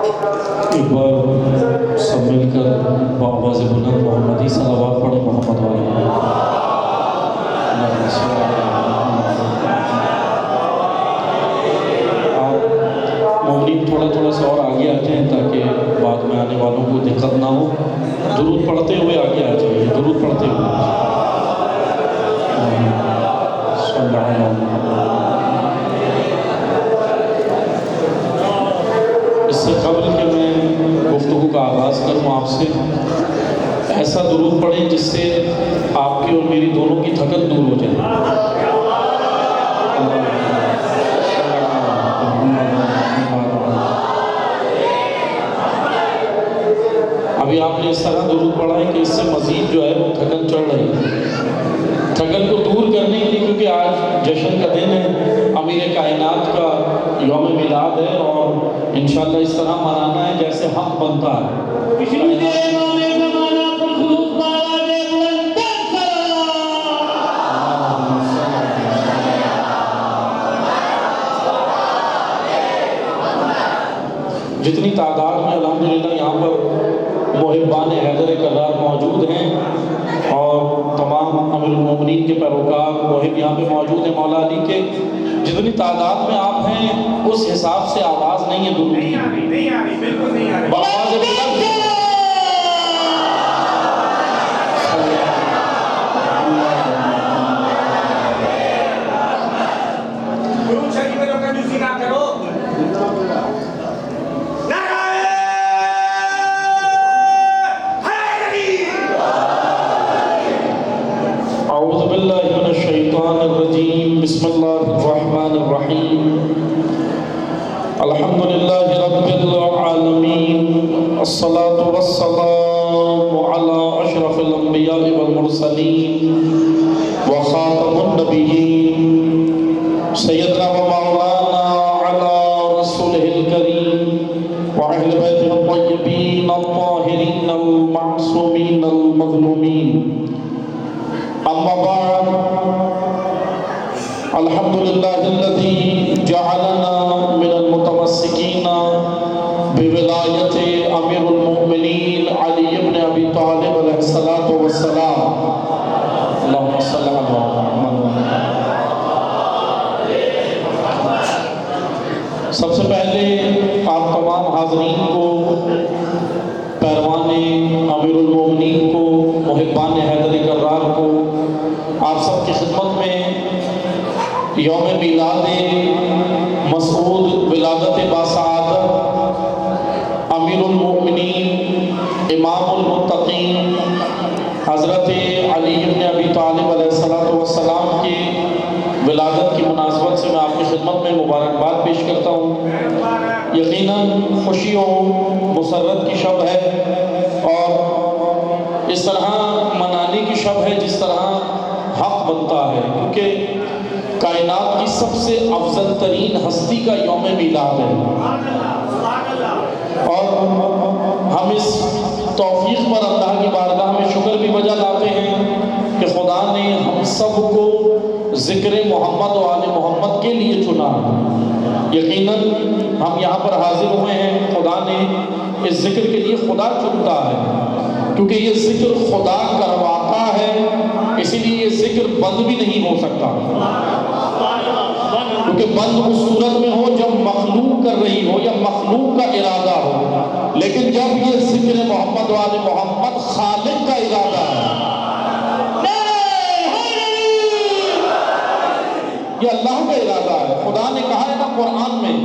ایک بار سب مل کر بآواز بلند محمدی صلوات پڑھیں محمد والے آپ مومنین تھوڑا سا اور آگے آ جائیں تاکہ بعد میں آنے والوں کو دقت نہ ہو. درود پڑھتے ہوئے آگے آ جائیے, درود پڑھتے ہوئے. اس سے قبل کہ میں گفتگو کا آغاز کروں آپ سے, ایسا درود پڑھیں جس سے آپ کی اور میری دونوں کی تھکن دور ہو جائے. ابھی آپ نے اس طرح درود پڑھا ہے کہ اس سے مزید جو ہے وہ تھکن چڑھ رہی ہے. تھکن کو دور کرنے کے لیے, کیونکہ آج جشن کا دن ہے, امیر کائنات کا یوم میلاد ہے, اور انشاءاللہ اس طرح منانا ہے جیسے حق بنتا ہے. جتنی تعداد میں الحمدللہ یہاں پر محبان حیدر کرار موجود ہیں اور تمام امیر المومنین کے پیروکار محب یہاں پہ موجود ہیں مولا علی کے, جتنی تعداد میں آپ ہیں اس حساب سے آواز نہیں ہے درود کی. نہیں آ رہی, بالکل نہیں آ رہی. بسم اللہ الرحمن الرحیم. الحمدللہ رب العالمین, الصلاة والسلام علی اشرف الانبیاء والمرسلین وخاتم النبیین سیدنا و مولانا علی رسولہ الکریم وأہل بیت الطیبین الطاہرین المعصومین المظلومین. اما بعد, الحمدللہ الذی جعلنا من المتمسکین بولایت امیر المؤمنین علی بن ابی طالب علیہ السلام. اللہم صلی علی محمد. سب سے پہلے آپ تمام حاضرین کو, پیروان امیر المؤمنین کو, محبان حیدر کرار کو, آپ سب کی خدمت میں یوم میلاد مسعود ولادت باسعادت امیر المؤمنین امام المتقین حضرت علی بن ابی طالب علیہ السلام کی ولادت کی مناسبت سے میں آپ کی خدمت میں مبارکباد پیش کرتا ہوں. یقیناً خوشی و مسرت کی شب ہے اور اس طرح منانے کی شب ہے جس طرح حق بنتا ہے, کیونکہ کائنات کی سب سے افضل ترین ہستی کا یوم میلاد ہے, اور ہم اس توفیق پر اللہ کی بارگاہ میں شکر بھی بجا لاتے ہیں کہ خدا نے ہم سب کو ذکر محمد و آل محمد کے لیے چنا. یقیناً ہم یہاں پر حاضر ہوئے ہیں, خدا نے اس ذکر کے لیے خدا چنتا ہے, کیونکہ یہ ذکر خدا کرواتا ہے, اسی لیے یہ ذکر بند بھی نہیں ہو سکتا, کیونکہ بند اس صورت میں ہو جب مخلوق کر رہی ہو یا مخلوق کا ارادہ ہو, لیکن جب یہ ذکر محمد و آل محمد خالق کا ارادہ ہے, یہ اللہ کا ارادہ ہے. خدا نے کہا ہے نا قرآن میں,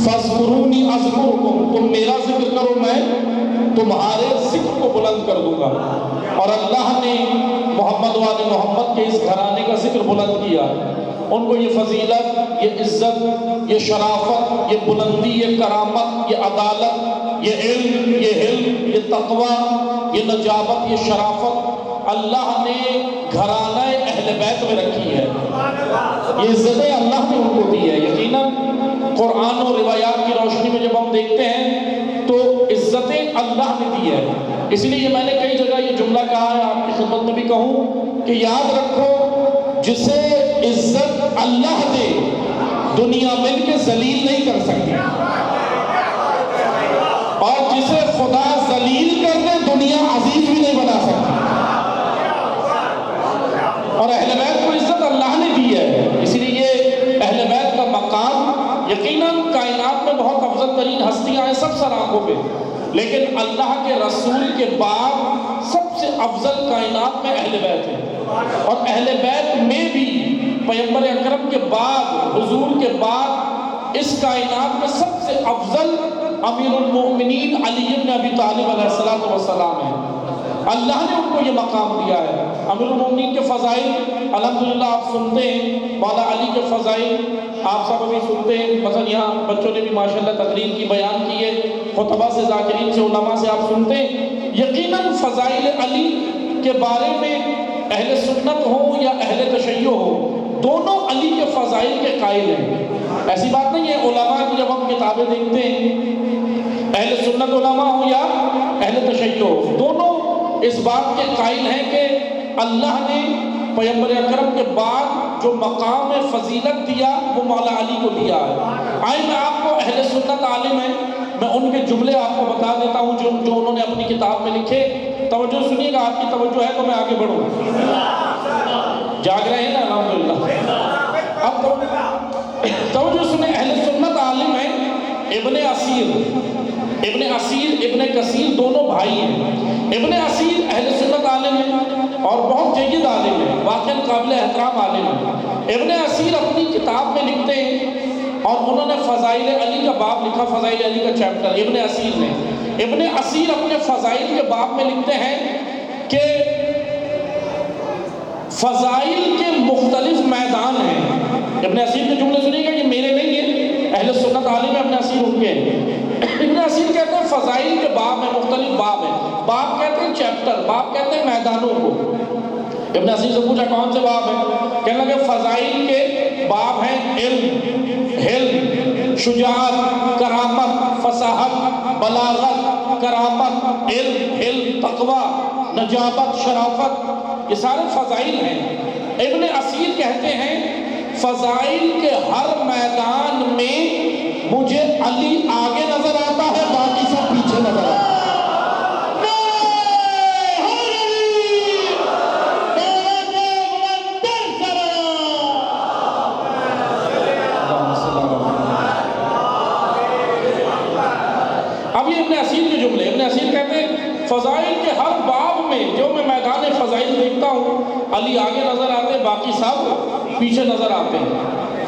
فَاذْكُرُونِي أَذْكُرْكُمْ, تم میرا ذکر کرو میں تمہارے ذکر کو بلند کر دوں گا. اور اللہ نے محمد و آل محمد کے اس گھرانے کا ذکر بلند کیا, ان کو یہ فضیلت, یہ عزت, یہ شرافت, یہ بلندی, یہ کرامت, یہ عدالت, یہ علم, یہ حلم, یہ تقوی, یہ نجابت, یہ شرافت اللہ نے گھرانہ اہل بیت میں رکھی ہے. یہ عزتیں اللہ نے ان کو دی ہے. یقیناً قرآن اور روایات کی روشنی میں جب ہم دیکھتے ہیں تو عزتیں اللہ نے دی ہے. اس لیے میں نے کئی جگہ یہ جملہ کہا ہے, آپ کی خدمت میں بھی کہوں کہ یاد رکھو, جسے عزت اللہ دے دنیا مل کے ذلیل نہیں کر سکتی, جتنی ہستیاں ہیں سب سر آنکھوں پہ، لیکن اللہ کے رسول کے بعد سب سے افضل کائنات میں اہل بیت ہیں، اور اہل بیت میں بھی پیغمبر اکرم کے بعد، حضور کے بعد اس کائنات میں سب سے افضل امیر المؤمنین علی بن ابی طالب علیہ السلام ہیں۔ اللہ نے ان کو یہ مقام دیا ہے۔ امیر المؤمنین کے فضائل الحمدللہ آپ سنتے ہیں، مولا علی کے فضائل آپ سب ابھی سنتے ہیں، مثلا یہاں بچوں نے بھی ماشاءاللہ تقریر کی، بیان کی ہے، خطبہ سے، ذاکرین سے، علماء سے آپ سنتے ہیں۔ یقیناً فضائل علی کے بارے میں اہل سنت ہو یا اہل تشیع ہو، دونوں علی کے فضائل کے قائل ہیں۔ ایسی بات نہیں ہے علماء کی، جب ہم کتابیں دیکھتے ہیں، اہل سنت علماء ہو یا اہل تشیع ہو، دونوں اس بات کے قائل ہیں کہ اللہ نے پیغمبر اکرم کے بعد جو مقام فضیلت دیا وہ مولا علی کو دیا ہے۔ آئیں میں آپ کو اہل سنت عالم ہیں، میں ان کے جملے آپ کو بتا دیتا ہوں جو انہوں نے اپنی کتاب میں لکھے۔ توجہ سنیے گا، آپ کی توجہ ہے تو میں آگے بڑھوں۔ جاگ رہے ہیں نا الحمدللہ؟ اب توجہ سنیں، اہل سنت عالم ہیں ابن اسیر ابن کثیر دونوں بھائی ہیں۔ ابن اسیر اہل سنت عالم ہیں اور بہت جید عالم ہیں، واقعاً قابل احترام عالم ہیں۔ ابن اسیر اپنی کتاب میں لکھتے ہیں، اور انہوں نے فضائل علی کا باب لکھا، فضائل علی کا چیپٹر ابن اسیر نے۔ ابن اسیر اپنے فضائل کے باب میں لکھتے ہیں کہ فضائل کے مختلف میدان ہیں۔ ابن اسیر کے جملے سنیے گا، یہ میرے نہیں ہیں، اہل سنت عالم ابن اسیر ان کے ہیں۔ ابن اسیر کہتے ہیں فضائل کے باب میں مختلف باب ہیں، باب کہتے ہیں چیپٹر، باب کہتے ہیں میدانوں کو۔ ابن اسیر سے پوچھا کون سے باب ہیں؟ کہنے لگے فضائل کے باب ہیں علم، شجاعت، کرامت، فصاحت، بلاغت، کرامت، علم، تقوی، نجابت، شرافت، یہ سارے فضائل ہیں۔ ابن اسیر کہتے ہیں فضائل کے ہر میدان میں مجھے علی آگے نظر آتا ہے، باقی سب پیچھے نظر آتا ہے۔ اب یہ ابن اسیر کے جملے، ابن اسیر کہتے ہیں فضائل کے ہر باب میں جو میں میدان فضائل دیکھتا ہوں، علی آگے نظر آتے، باقی سب پیچھے نظر آتے ہیں۔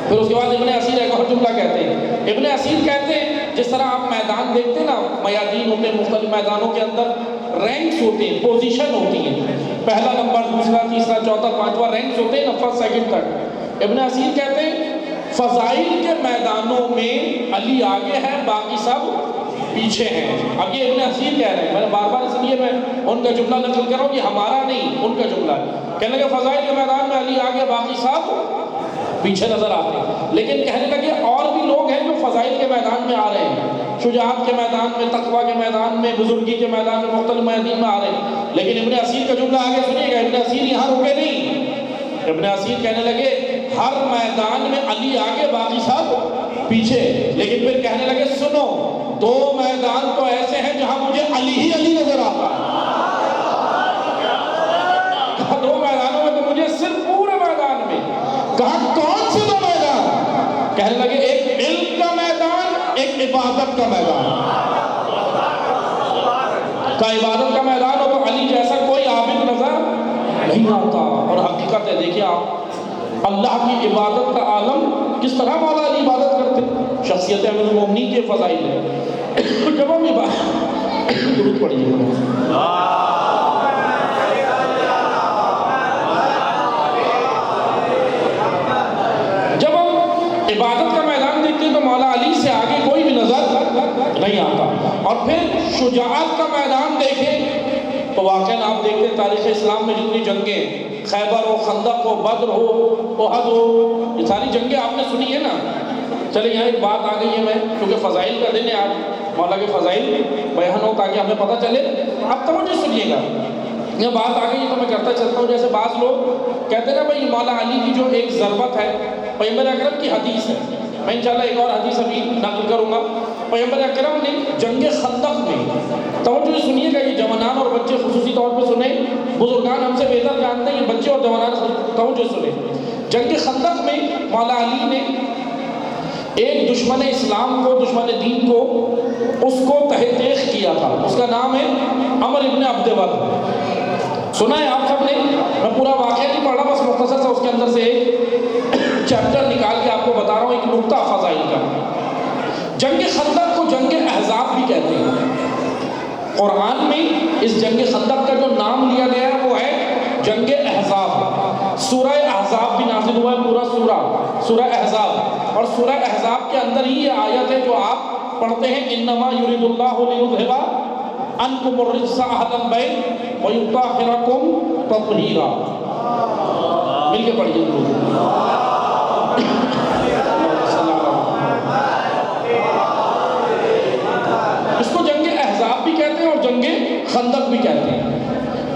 پھر اس کے بعد ابن اسیر ایک اور جملہ کہتے ہیں، ابن اسیر کہتے ہیں جس طرح آپ میدان دیکھتے ہیں نا، میادین ہوتے ہیں، مختلف میدانوں کے اندر رینکس ہوتے ہیں، پوزیشن ہوتی ہیں، پہلا نمبر، دوسرا، تیسرا، چوتھا، پانچواں رینکس ہوتے ہیں نا، فرسٹ سیکنڈ تک۔ ابن اسیر کہتے ہیں فضائل کے میدانوں میں علی آگے ہے، باقی سب پیچھے ہیں۔ اب یہ ابن اسیر کہہ رہے ہیں، میں نے بار بار اس لیے میں ان کا جملہ نقل کر رہا ہوں، یہ ہمارا نہیں، ان کا جملہ ہے۔ کہنے لگے فضائل کے میدان میں علی آگے، باقی سب پیچھے نظر آتے ہیں۔ لیکن کہنے لگے اور بھی لوگ ہیں جو فضائل کے میدان میں آ رہے ہیں، شجاعت کے میدان میں، تقوی کے میدان میں، بزرگی کے میدان میں، مختلف میادین میں آ رہے ہیں۔ لیکن ابن اسیر کا جملہ آگے سنیے گا، ابن اسیر یہاں رکے نہیں، ابن اسیر کہنے لگے ہر میدان میں علی آگے، باقی سب پیچھے۔ لیکن پھر کہنے لگے سنو، دو میدان تو ایسے ہیں جہاں مجھے علی ہی علی نظر آتا ہے۔ کہا دو میدانوں میں تو مجھے صرف پورے میدان میں۔ کہا کون سے دو میدان؟ کہنے لگے ایک علم کا میدان، ایک عبادت کا میدان۔ کا عبادت کا میدان ہو تو علی جیسا کوئی عابد نظر نہیں آتا۔ اور حقیقت ہے، دیکھیں آپ اللہ کی عبادت کا عالم کس طرح مولا علی عبادت کرتے، شخصیت امیر المومنین کے فضائل ہے۔ جب ہم درود پڑھیے، جب ہم عبادت کا میدان دیکھتے ہیں تو مولا علی سے آگے کوئی بھی نظر نہیں آتا۔ اور پھر شجاعت کا میدان دیکھیں تو واقعاً آپ دیکھتے ہیں تاریخ اسلام میں جتنی جنگیں، خیبر ہو، خندق ہو، بدر ہو، احد ہو، یہ ساری جنگیں آپ نے سنی ہے نا۔ چلے یہاں ایک بات آ گئی ہے، میں کیونکہ فضائل کا دن ہے آج، مولا کے فضائل بیان ہو تاکہ ہمیں پتہ چلے۔ اب توجہ سنیے گا، یہ بات آ گئی ہے تو میں کرتا چلتا ہوں۔ جیسے بعض لوگ کہتے ہیں نا بھائی مولا علی کی جو ایک ضربت ہے، پیغمبر اکرم کی حدیث ہے، میں انشاءاللہ ایک اور حدیث ابھی نقل کروں گا۔ پیغمبر اکرم نے جنگ خندق میں، توجہ سنیے گا، یہ جوانان اور بچے خصوصی طور پہ سنیں، بزرگان ہم سے بہتر جانتے ہیں، یہ بچے اور جوانان توجہ سنیں۔ جنگ خندق میں مولا علی نے ایک دشمن اسلام کو، دشمن دین کو اس کا نام ہے عمر ابن عبد ود. سنا ہے آپ سب نے؟ میں پورا واقعہ نہیں پڑھ رہا، بس مختصر سا اس کے اندر سے ایک چیپٹر نکال کے آپ کو بتا رہا ہوں، ایک نقطہ فضائل کا. جنگ خندق کو جنگ احزاب بھی کہتے ہیں. قرآن میں اس جنگ خندق کا جو نام لیا گیا ہے وہ ہے جنگ احزاب. سورہ احزاب بھی نازل ہوا ہے، پورا سورہ احزاب، اور سورہ احزاب کے اندر ہی یہ آیت ہے جو آپ پڑھتے ہیں انما یرید اللہ لیذھب عنکم الرجس اہل البیت ویطہرکم تطہیرا. مل کے پڑھیے اس کو جنگ احزاب بھی کہتے ہیں اور جنگ خندق بھی کہتے ہیں.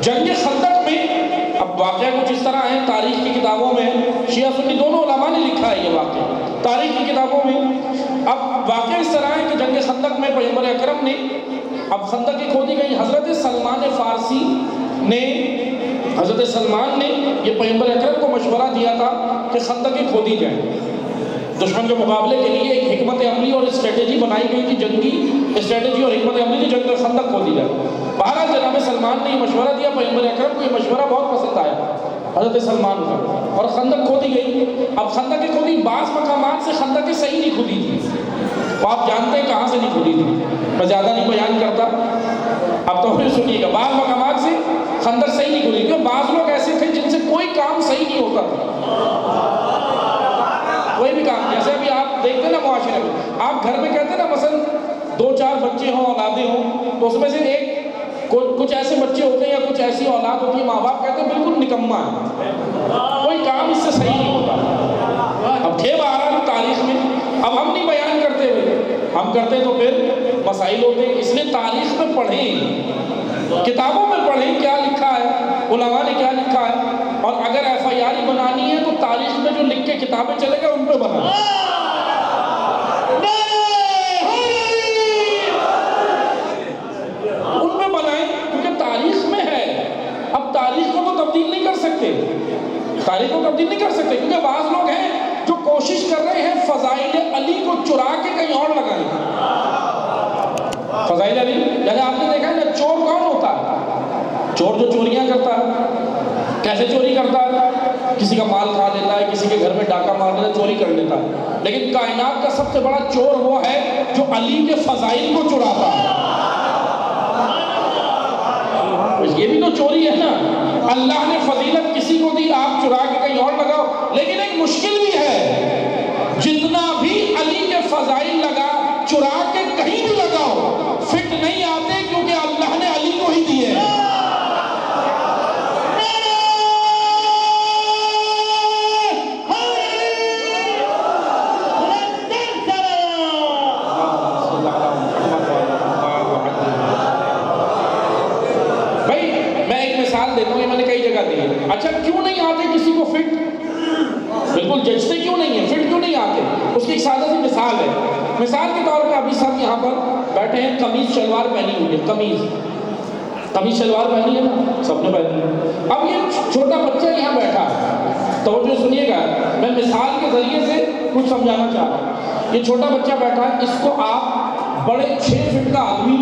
جنگ خندق میں اب واقعہ کچھ اس طرح ہے، تاریخ کی کتابوں میں شیعہ سنی دونوں علماء نے لکھا ہے یہ واقعہ تاریخ کی کتابوں میں. اب واقعہ اس طرح ہے کہ جنگ خندق میں پیغمبر اکرم نے، اب خندق کی کھودی گئی، حضرت سلمان فارسی نے یہ پیغمبر اکرم کو مشورہ دیا تھا کہ خندقیں کھودی جائیں. دشمن کے مقابلے کے لیے ایک حکمت عملی اور اسٹریٹجی بنائی گئی تھی، جنگی اسٹریٹجی اور حکمت عملی تھی، جنگ خندق کھودی جائے. بہرحال جناب سلمان نے یہ مشورہ دیا، پیغمبر اکرم کو یہ مشورہ بہت پسند آیا حضرت سلمان کا، اور خندق کھودی گئی. اب خندقیں کھودی، بعض مقامات سے خندقیں صحیح نہیں کھودی تھی. تو آپ جانتے ہیں کہاں سے نہیں کھودی تھی، میں زیادہ نہیں بیان کرتا، اب تو پھر سنیے گا. بعض مقامات سے خندق صحیح نہیں کھودی، کیونکہ بعض لوگ ایسے تھے جن سے کوئی کام صحیح نہیں ہوتا تھا، کوئی بھی کام. جیسے ابھی آپ دیکھتے ہیں نا معاشرے میں، آپ گھر میں کہتے ہیں نا مثلا 2-4 بچے ہوں، اولادیں ہوں، تو اس میں سے ایک کچھ ایسے بچے ہوتے ہیں یا کچھ ایسی اولاد ہوتی ہے، ماں باپ کہتے ہیں بالکل نکما ہے، کوئی کام اس سے صحیح نہیں ہوتا. اب تھے بہرحال تاریخ میں، اب ہم نہیں بیان کرتے ہوئے، ہم کرتے تو پھر مسائل ہوتے ہیں. اس لیے تاریخ میں پڑھیں، کتابوں میں پڑھیں کیا لکھا ہے، علماء نے کیا لکھا ہے، اور اگر FIR بنانی ہے تو تاریخ میں جو لکھ کے کتابیں چلے گا ان پہ بنائیں. ان پہ بنائیں، کیونکہ تاریخ میں ہے. اب تاریخ کو تو تبدیل نہیں کر سکتے، تاریخ کو تبدیل نہیں کر سکتے، کیونکہ بعض لوگ ہیں جو کوشش کر رہے ہیں فضائل علی کو چرا کے کہیں اور لگائیں. فضائل علی جیسے آپ نے دیکھا ہے نا، چور کون ہوتا ہے؟ چور جو چوریاں کرتا ہے. کیسے چوری کرتا ہے؟ کسی کا مال کھا لیتا ہے، کسی کے گھر میں ڈاکہ مار لیتا ہے، چوری کر لیتا ہے. لیکن کائنات کا سب سے بڑا چور وہ ہے جو علی کے فضائل کو چراتا ہے. یہ بھی تو چوری ہے نا. اللہ نے فضیلت کسی کو دی، آپ چرا کے کہیں اور لگاؤ. لیکن ایک مشکل بھی ہے، جتنا بھی علی کے فضائل لگا چرا کے کہیں بھی لگاؤ فٹ نہیں آتے، کیونکہ اللہ نے علی کو ہی دیے. اچھا کیوں نہیں آتے کسی کو فٹ؟ بالکل جچتے کیوں نہیں ہیں، فٹ کیوں نہیں آتے؟ اس کی ایک سادہ سی مثال ہے. مثال کے طور پہ ابھی سب یہاں پر بیٹھے ہیں، قمیض شلوار پہنی ہوئی ہے، قمیض شلوار پہنی ہے نا، سب نے پہنی ہے. اب یہ چھوٹا بچہ یہاں بیٹھا ہے، توجہ سنیے گا، میں مثال کے ذریعے سے کچھ سمجھانا چاہ رہا ہوں. یہ چھوٹا بچہ بیٹھا ہے، اس کو آپ بڑے 6 فٹ کا آدمی،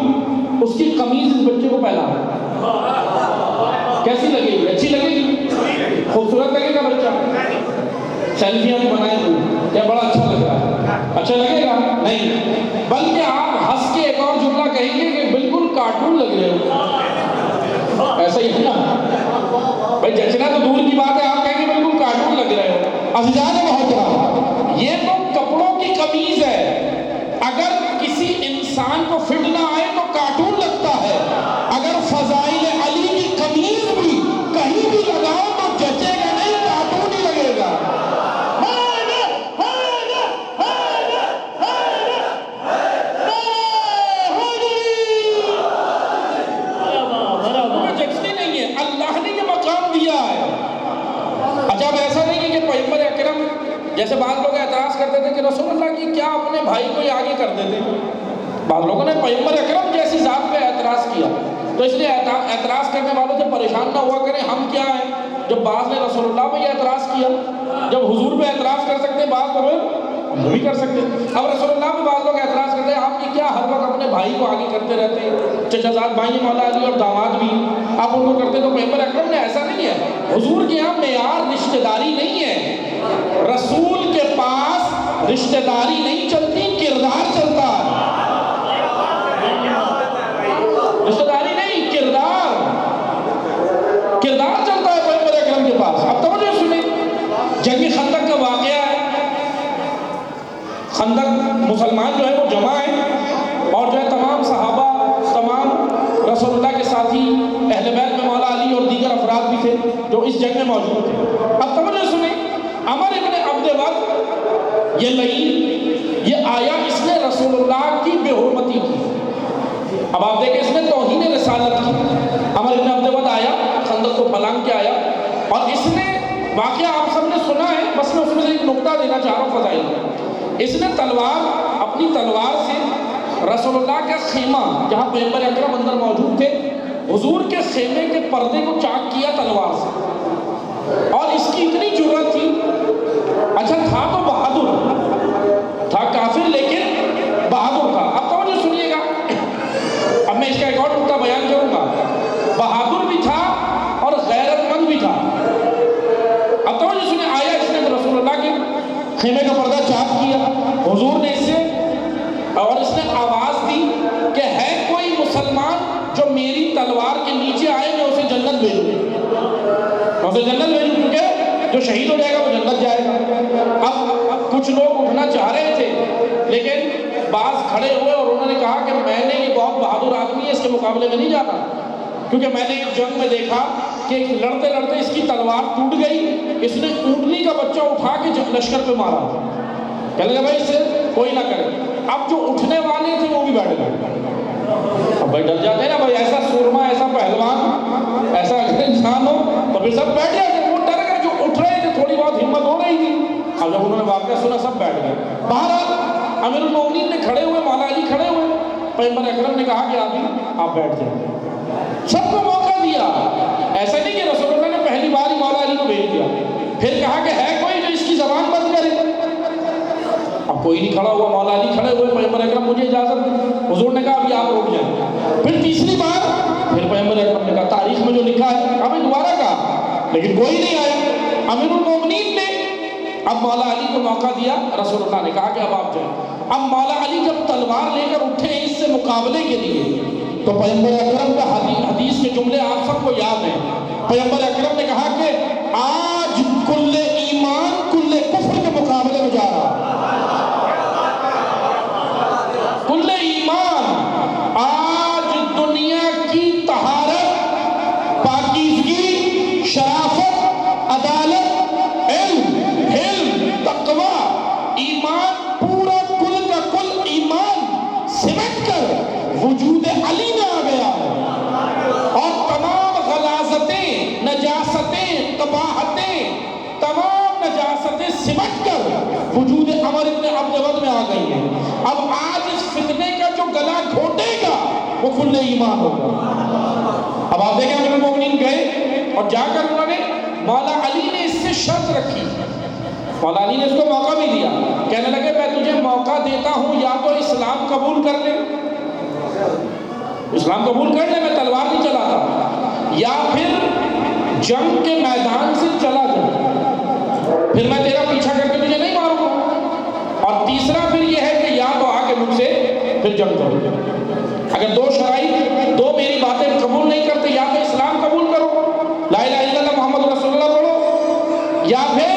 اس کی قمیض اس بچے کو پہنا ہے، کیسی لگے گی؟ اچھی لگے گی؟ خوبصورت لگے گا بچہ؟ سیلفیاں بھی بنائے تو کیا بڑا اچھا لگ رہا ہے، اچھا لگے گا؟ نہیں، بلکہ آپ ہنس کے ایک اور جملہ کہیں گے کہ بالکل کارٹون لگ رہے ہو. ایسا ہی ہے نا بھائی، جچنا تو دور کی بات ہے، آپ کہیں گے بالکل کارٹون لگ رہے ہو. عزیزان محترم، یہ تو کپڑوں کی قمیض ہے. اگر کسی انسان کو فٹ نہ آئے تو کارٹون لگتا ہے، اگر فضائل علی کی قمیض بھی کہیں بھی لگاؤ تو جچے گا نہیں، کارٹون ہی لگے گا. جچتی نہیں ہے، اللہ نے یہ مقام دیا ہے. اچھا اب ایسا نہیں ہے کہ پیغمبر اکرم، جیسے بعض لوگ اعتراض کرتے تھے کہ رسول اللہ کی کیا اپنے بھائی کو آگے کر دیتے. بعض لوگوں نے پیغمبر اکرم جیسی ذات پہ اعتراض کیا، تو اس لیے اعتراض کرنے والوں سے پریشان نہ ہوا کریں. ہم کیا ہیں؟ جب بعض نے رسول اللہ پہ یہ اعتراض کیا، جب حضور پہ اعتراض کر سکتے ہیں، بعض کو ہم وہ بھی کر سکتے ہیں. اب رسول اللہ میں بعض لوگ اعتراض کرتے ہیں آپ یہ کیا ہر وقت اپنے بھائی کو آگے کرتے رہتے ہیں, چچا زاد بھائی مولا علی اور داماد بھی آپ ان کو کرتے, تو پیغمبر اکرم نے ایسا نہیں ہے. حضور کے یہاں معیار رشتہ داری نہیں ہے, رسول کے پاس رشتہ داری نہیں چلتی, کردار چلتا ہے. رشتہ داری نہیں, کردار چلتا ہے پیغمبر اکرم کے پاس. اب توجہ سنیں, جنگ خندق کا واقعہ ہے. خندق مسلمان جو ہے وہ جمع ہے اور جو ہے تمام صحابہ, تمام رسول اللہ کے ساتھی, اہل بیت میں مولا علی اور دیگر افراد بھی تھے جو اس جنگ میں موجود تھے. اب توجہ سنیں, عمر ابن عبد ود یہ لعین یہ آیا, اس نے رسول اللہ کی بے حرمتی کی. اب آپ دیکھیں اس نے توہین رسالت کی. عمر ابن عبد ود آیا, خندق کو پھلانگ کے آیا اور اس نے واقعہ آپ سب نے سنا ہے, بس میں اس میں سے ایک نقطہ دینا چاہ رہا ہوں فضائل میں. اس نے اپنی تلوار سے رسول اللہ کا خیمہ جہاں پیغمبر اکرم اندر موجود تھے, حضور کے خیمے کے پردے کو چاک کیا تلوار سے. اور اس کی اتنی جرأت تھی, اچھا تھا تو بہادر تھا, کافر لیکن بہادر تھا. اب توجہ سنیے گا, اب میں اس کا ایک اور نقطہ بیان کروں گا. بہادر بھی تھا اور غیرت مند بھی تھا. اب توجہ سنیں, آیا اس نے رسول اللہ کے خیمے کا پردہ چاک کیا, حضور نے اس سے اور اس نے آواز دی کہ ہے کوئی مسلمان جو میری تلوار کے نیچے آئے, میں اسے جنت بھیجوں, میں اسے جنت بھیجوں, کیونکہ جو شہید ہو جائے گا وہ جنت جائے گا. اب کچھ لوگ اٹھنا چاہ رہے تھے لیکن بعض کھڑے ہوئے اور انہوں نے کہا کہ میں نے یہ بہت بہادر آدمی ہے, اس کے مقابلے میں نہیں جاتا, کیونکہ میں نے ایک جنگ میں دیکھا کہ لڑتے لڑتے اس کی تلوار ٹوٹ گئی, اس نے اونٹنی کا بچہ اٹھا کے لشکر پہ مارا. کہنے لگا بھائی اسے کوئی نہ کرے. اب جو اٹھنے والے تھے وہ بھی بیٹھ گئے. اب بھائی ڈر جاتے ہیں نا, بھائی ایسا سورما, ایسا پہلوان, ایسا انسان ہو تو پھر سب بیٹھ جاتے. وہ ڈر گئے, جو اٹھ رہے تھے تھوڑی بہت ہمت ہو رہی تھی, اب جب انہوں نے واقعہ سنا سب بیٹھ گئے. بہرحال امیر المومنین نے کھڑے ہوئے, مولا علی کھڑے ہوئے, پیغمبر اکرم نے کہا کہ آپ بیٹھ جائیں. سب کو موقع دیا, ایسا نہیں کہ رسول اللہ نے پہلی بار ہی مولا علی کو بھیج دیا. پھر کہا کہ ہے کوئی جو اس کی زبان بند کرے. اب کوئی نہیں کھڑا ہوا, مولا علی کھڑے ہوئے, پیغمبر اکرم مجھے اجازت دی. حضور نے کہا ابھی آپ رک جائیں. پھر تیسری بار پھر پیغمبر اکرم نے کہا, تاریخ میں جو لکھا ہے ابھی دوبارہ کہا, لیکن کوئی نہیں آیا. امیر المومنین نے اب مولا علی کو موقع دیا, رسول اللہ نے کہا کہ اب آپ جائیں. اب مولا علی جب تلوار لے کر اٹھے اس سے مقابلے کے لیے, تو پیغمبر اکرم کا حدیث کے جملے آپ سب کو یاد ہیں. پیغمبر اکرم نے کہا کہ آج کل ایمان کل کفر کے مقابلے میں جا رہا. کل ایمان آج دنیا کی طہارت, پاکیزگی, شرافت, عدالت, علم, حلم, تقوی, ایمان پورا کل کا کل ایمان سمٹ کر وجود علی میں آ گیا ہے. اور تمام غلاظتیں, نجاستیں, قباحتیں, تمام نجاستیں سمٹ کر وجود عمر ابن عبد ود میں آ گئی ہیں. اب آج اس فتنے کا جو گلا گھونٹے گا وہ کل ایمان ہوگا. اب آپ دیکھیں امیر المومنین گئے اور جا کر انہوں نے, مولا علی نے اس سے شرط رکھی, مولا علی نے اس کو موقع بھی دیا, کہنے لگے میں تجھے موقع دیتا ہوں, یا تو اسلام قبول کر لے, اسلام قبول کر لے, میں تلوار نہیں چلاتا, یا پھر جنگ کے میدان سے چلا جا, پھر میں تیرا پیچھا کر کے تجھے نہیں ماروں گا. اور تیسرا پھر یہ ہے کہ یا تو آ کے مجھ سے پھر جنگ کرو. اگر دو شرائط, دو میری باتیں قبول نہیں کرتے, یا تو اسلام قبول کرو, لا الہ الا اللہ محمد رسول اللہ پڑھو, یا پھر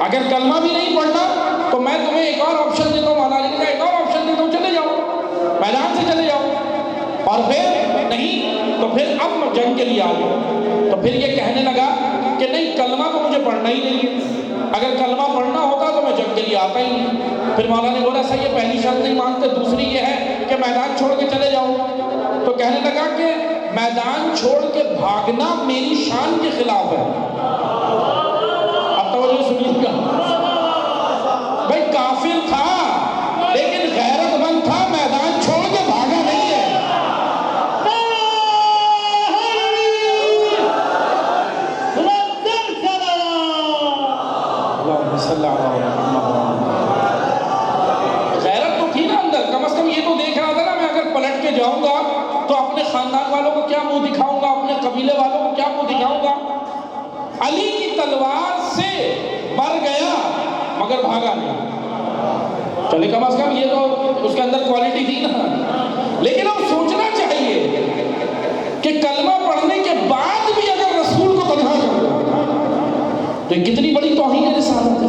اگر کلمہ بھی نہیں پڑھنا تو میں تمہیں ایک اور آپشن دیتا ہوں. مولا علی نے کہا ایک اور آپشن دیتا ہوں, چلے جاؤ, میدان سے چلے جاؤ. اور پھر نہیں تو پھر اب جنگ کے لیے آ جاؤ. تو پھر یہ کہنے لگا کہ نہیں, کلمہ تو مجھے پڑھنا ہی نہیں ہے, اگر کلمہ پڑھنا ہوتا تو میں جنگ کے لیے آتا ہی نہیں. پھر مولا نے بولا صحیح ہے, پہلی شرط نہیں مانتے, دوسری یہ ہے کہ میدان چھوڑ کے چلے جاؤ. تو کہنے لگا کہ میدان چھوڑ کے بھاگنا میری شان کے خلاف ہے. اب توجہ سنیے گا, بھائی کافر تھا لیکن غیرت مند تھا, میدان چھوڑ کے بھاگا نہیں ہے. اللہم صلی اللہ علیہ وسلم. جاؤں گا تو اپنے خاندان والوں کو کیا منہ دکھاؤں گا، اپنے قبیلے والوں کو کیا منہ دکھاؤں گا؟ علی کی تلوار سے مر گیا مگر بھاگا نہیں. چلے کم از کم یہ تو اس کے اندر کوالٹی تھی نا. لیکن اب سوچنا چاہیے کہ کلمہ پڑھنے کے بعد بھی اگر رسول کو تنہا کر دو تو یہ کتنی بڑی توہین رسالت ہے.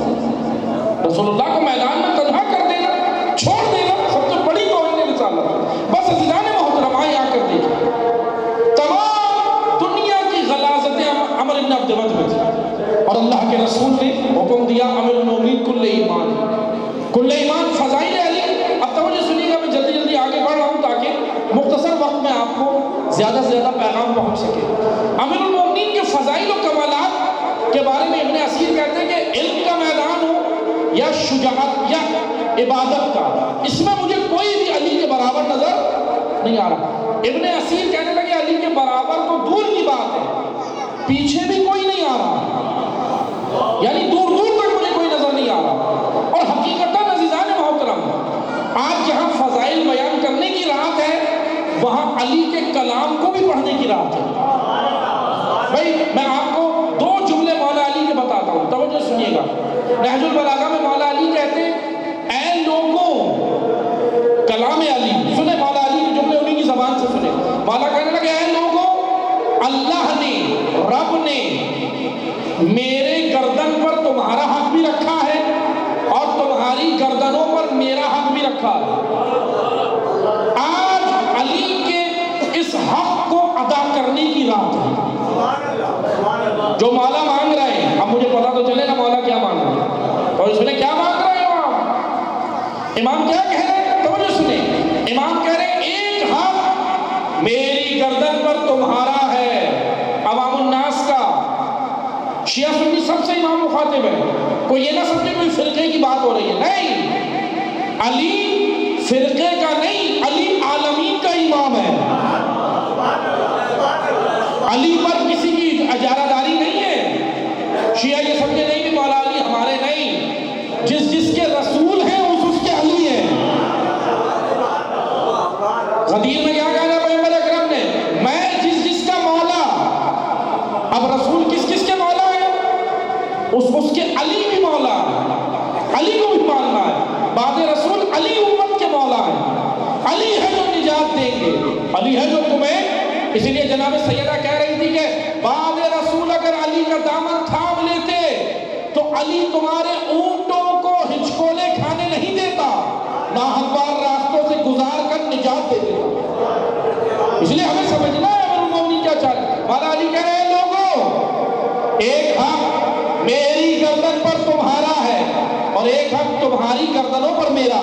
رسول اللہ کو میدان میں تنہا کر دینا، چھوڑ دینا، سب سے بڑی توہین رسالت ہے. بس عزیزان محترم آئے آ کر دیکھیں، تمام دنیا کی غلاظتیں عمر بن عبد العزیز میں تھی اور اللہ کے رسول نے حکم دیا امیر المومنین کل ایمان. کل ایمان فضائل علی. اب توجہ سنیے گا، میں جلدی جلدی آگے بڑھ رہا ہوں تاکہ مختصر وقت میں آپ کو زیادہ سے زیادہ پیغام پہنچ سکے. امیر المومنین کے فضائل و کمالات کے بارے میں ابن اسیر کہتے ہیں کہ علم کا میدان ہو یا شجاعت یا عبادت کا، اس میں مجھے کوئی بھی علی کے برابر نظر نہیں آ رہا. ابن اسیر کہنے لگے علی کے برابر تو دور کی بات ہے، پیچھے بھی کوئی نہیں آ رہا، یعنی دور دور تک مجھے کوئی نظر نہیں آ رہا. اور حقیقتاً عزیزان محترم، آج جہاں فضائل بیان کرنے کی رات ہے وہاں علی کے کلام کو بھی پڑھنے کی رات ہے. بھائی میں آپ کو دو جملے مولا علی کے بتاتا ہوں، توجہ سنیے گا. نہج البلاغہ میں مولا علی کہتے ہیں اے لوگوں، کلام علی سنیں، مولا علی کے جملے انہی کی زبان سے سنیں. مولا کہنے لگے اے لوگوں، اللہ نے، رب نے میرے گردن پر تمہارا حق بھی رکھا ہے اور تمہاری گردنوں پر میرا حق بھی رکھا ہے. آج علی کے اس حق کو ادا کرنے کی رات ہے. جو مولا مانگ رہے ہیں، اب مجھے پتا تو چلے گا مولا کیا مانگ رہے ہیں اور اس نے کیا مانگ رہے ہو آپ. امام کیا کہہ رہے ہیں؟ توجہ سنیں. امام کہہ رہے ہیں ایک حق میری گردن پر تمہارا ہے، عوام الناس کا. شیعہ سنی سب سے امام مخاطب ہے. کوئی یہ نہ سمجھے کوئی فرقے کی بات ہو رہی ہے، نہیں. علی فرقے کا نہیں، علی عالمین کا امام ہے. علی پر کسی کی اجارہ داری نہیں ہے. شیعہ یہ سمجھے نہیں کہ مولا علی ہمارے نہیں، جس کے رسول ہیں اس کے علی ہیں. غدیر میں کیا کہا ہے پیغمبر اکرم نے؟ میں جس کا مولا. اب رسول کس کے مولا ہے؟ اس کے علی بھی مولا ہے، علی کو بھی ماننا ہے. بعد رسول علی امت کے مولا ہے. علی ہے جو نجات دیں گے، علی ہے جو تمہیں. اسی لیے جناب سیدہ کہہ رہی تھی کہ بعد رسول اگر علی کا دامن تھام لیتے تو علی تمہارے اونٹوں کو ہچکولے کھانے نہیں دیتا، ناہموار راستوں سے گزار کر نجات دے دیتا. اس لیے ہمیں سمجھنا ہے امیر المومنین کیا چاہ رہے. مولا علی کہہ رہے ہیں لوگوں، ایک حق میری گردن پر تمہارا ہے اور ایک حق تمہاری گردنوں پر میرا.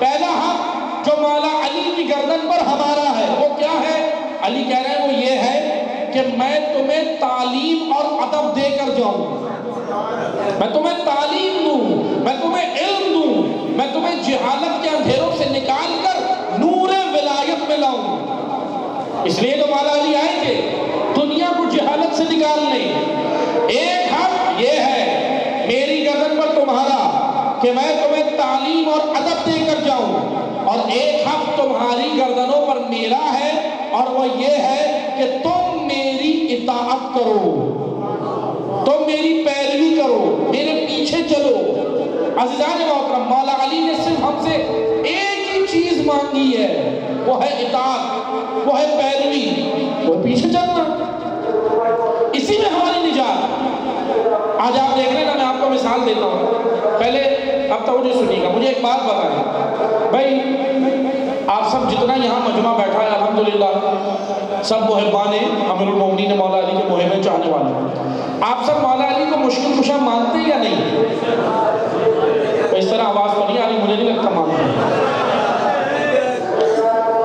پہلا حق جو مولا علی کی گردن پر ہمارا ہے وہ کیا ہے؟ علی کہہ رہے ہیں وہ یہ ہے کہ میں تمہیں تعلیم اور ادب دے کر جاؤں، میں تمہیں تعلیم دوں، میں تمہیں علم دوں، میں تمہیں جہالت کے اندھیروں سے نکال کر نور ولایت میں لاؤں. اس لیے تو مولا علی آئے تھے دنیا کو جہالت سے نکالنے. ایک حق یہ ہے میری گردن پر تمہارا کہ میں تمہیں تعلیم اور ادب دے کر جاؤں، اور ایک حق تمہاری گردنوں پر میرا ہے اور وہ یہ ہے کہ تم میری اطاعت کرو، تم میری پیروی کرو، میرے پیچھے چلو. عزیزان محترم، مولا علی نے صرف ہم سے ایک ہی چیز مانگی ہے، وہ ہے اطاعت، وہ ہے پیروی، وہ پیچھے چلنا. اسی میں ہماری نجات. آج آپ دیکھ رہے ہیں نا، میں آپ کو مثال دیتا ہوں. پہلے اب توجہ سنیے گا، مجھے ایک بات بتائیں. بھائی آپ سب جتنا یہاں مجمع بیٹھا ہے الحمدللہ سب محبان امیر المومنین مولا علی کے محب چاہنے والے ہیں. آپ سب مولا علی کو مشکل کشا مانتے یا نہیں؟ اس طرح آواز تو نہیں آ رہی، مجھے نہیں لگتا مانتے.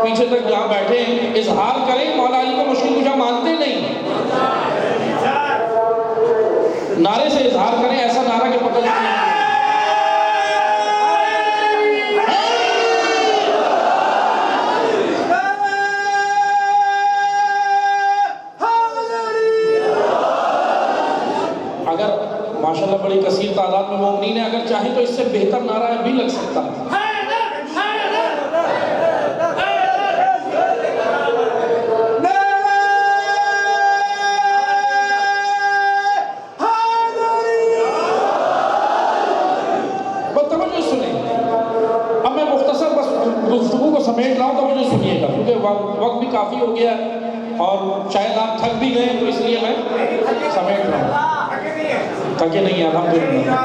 پیچھے تک جہاں بیٹھے ہیں اظہار کریں مولا علی کو مشکل کشا مانتے نہیں. نعرے سے اظہار کریں، ایسا نعرہ کہ پتہ نہیں. اگر ماشاءاللہ بڑی کثیر تعداد میں مومنین ہیں، اگر چاہیں تو اس سے بہتر نعرہ بھی لگ سکتا ہے. چونکہ وقت بھی کافی ہو گیا ہے اور شاید آپ تھک بھی گئے تو اس لیے میں سمیٹ رہا ہوں. تھکے نہیں ہیں الحمدللہ.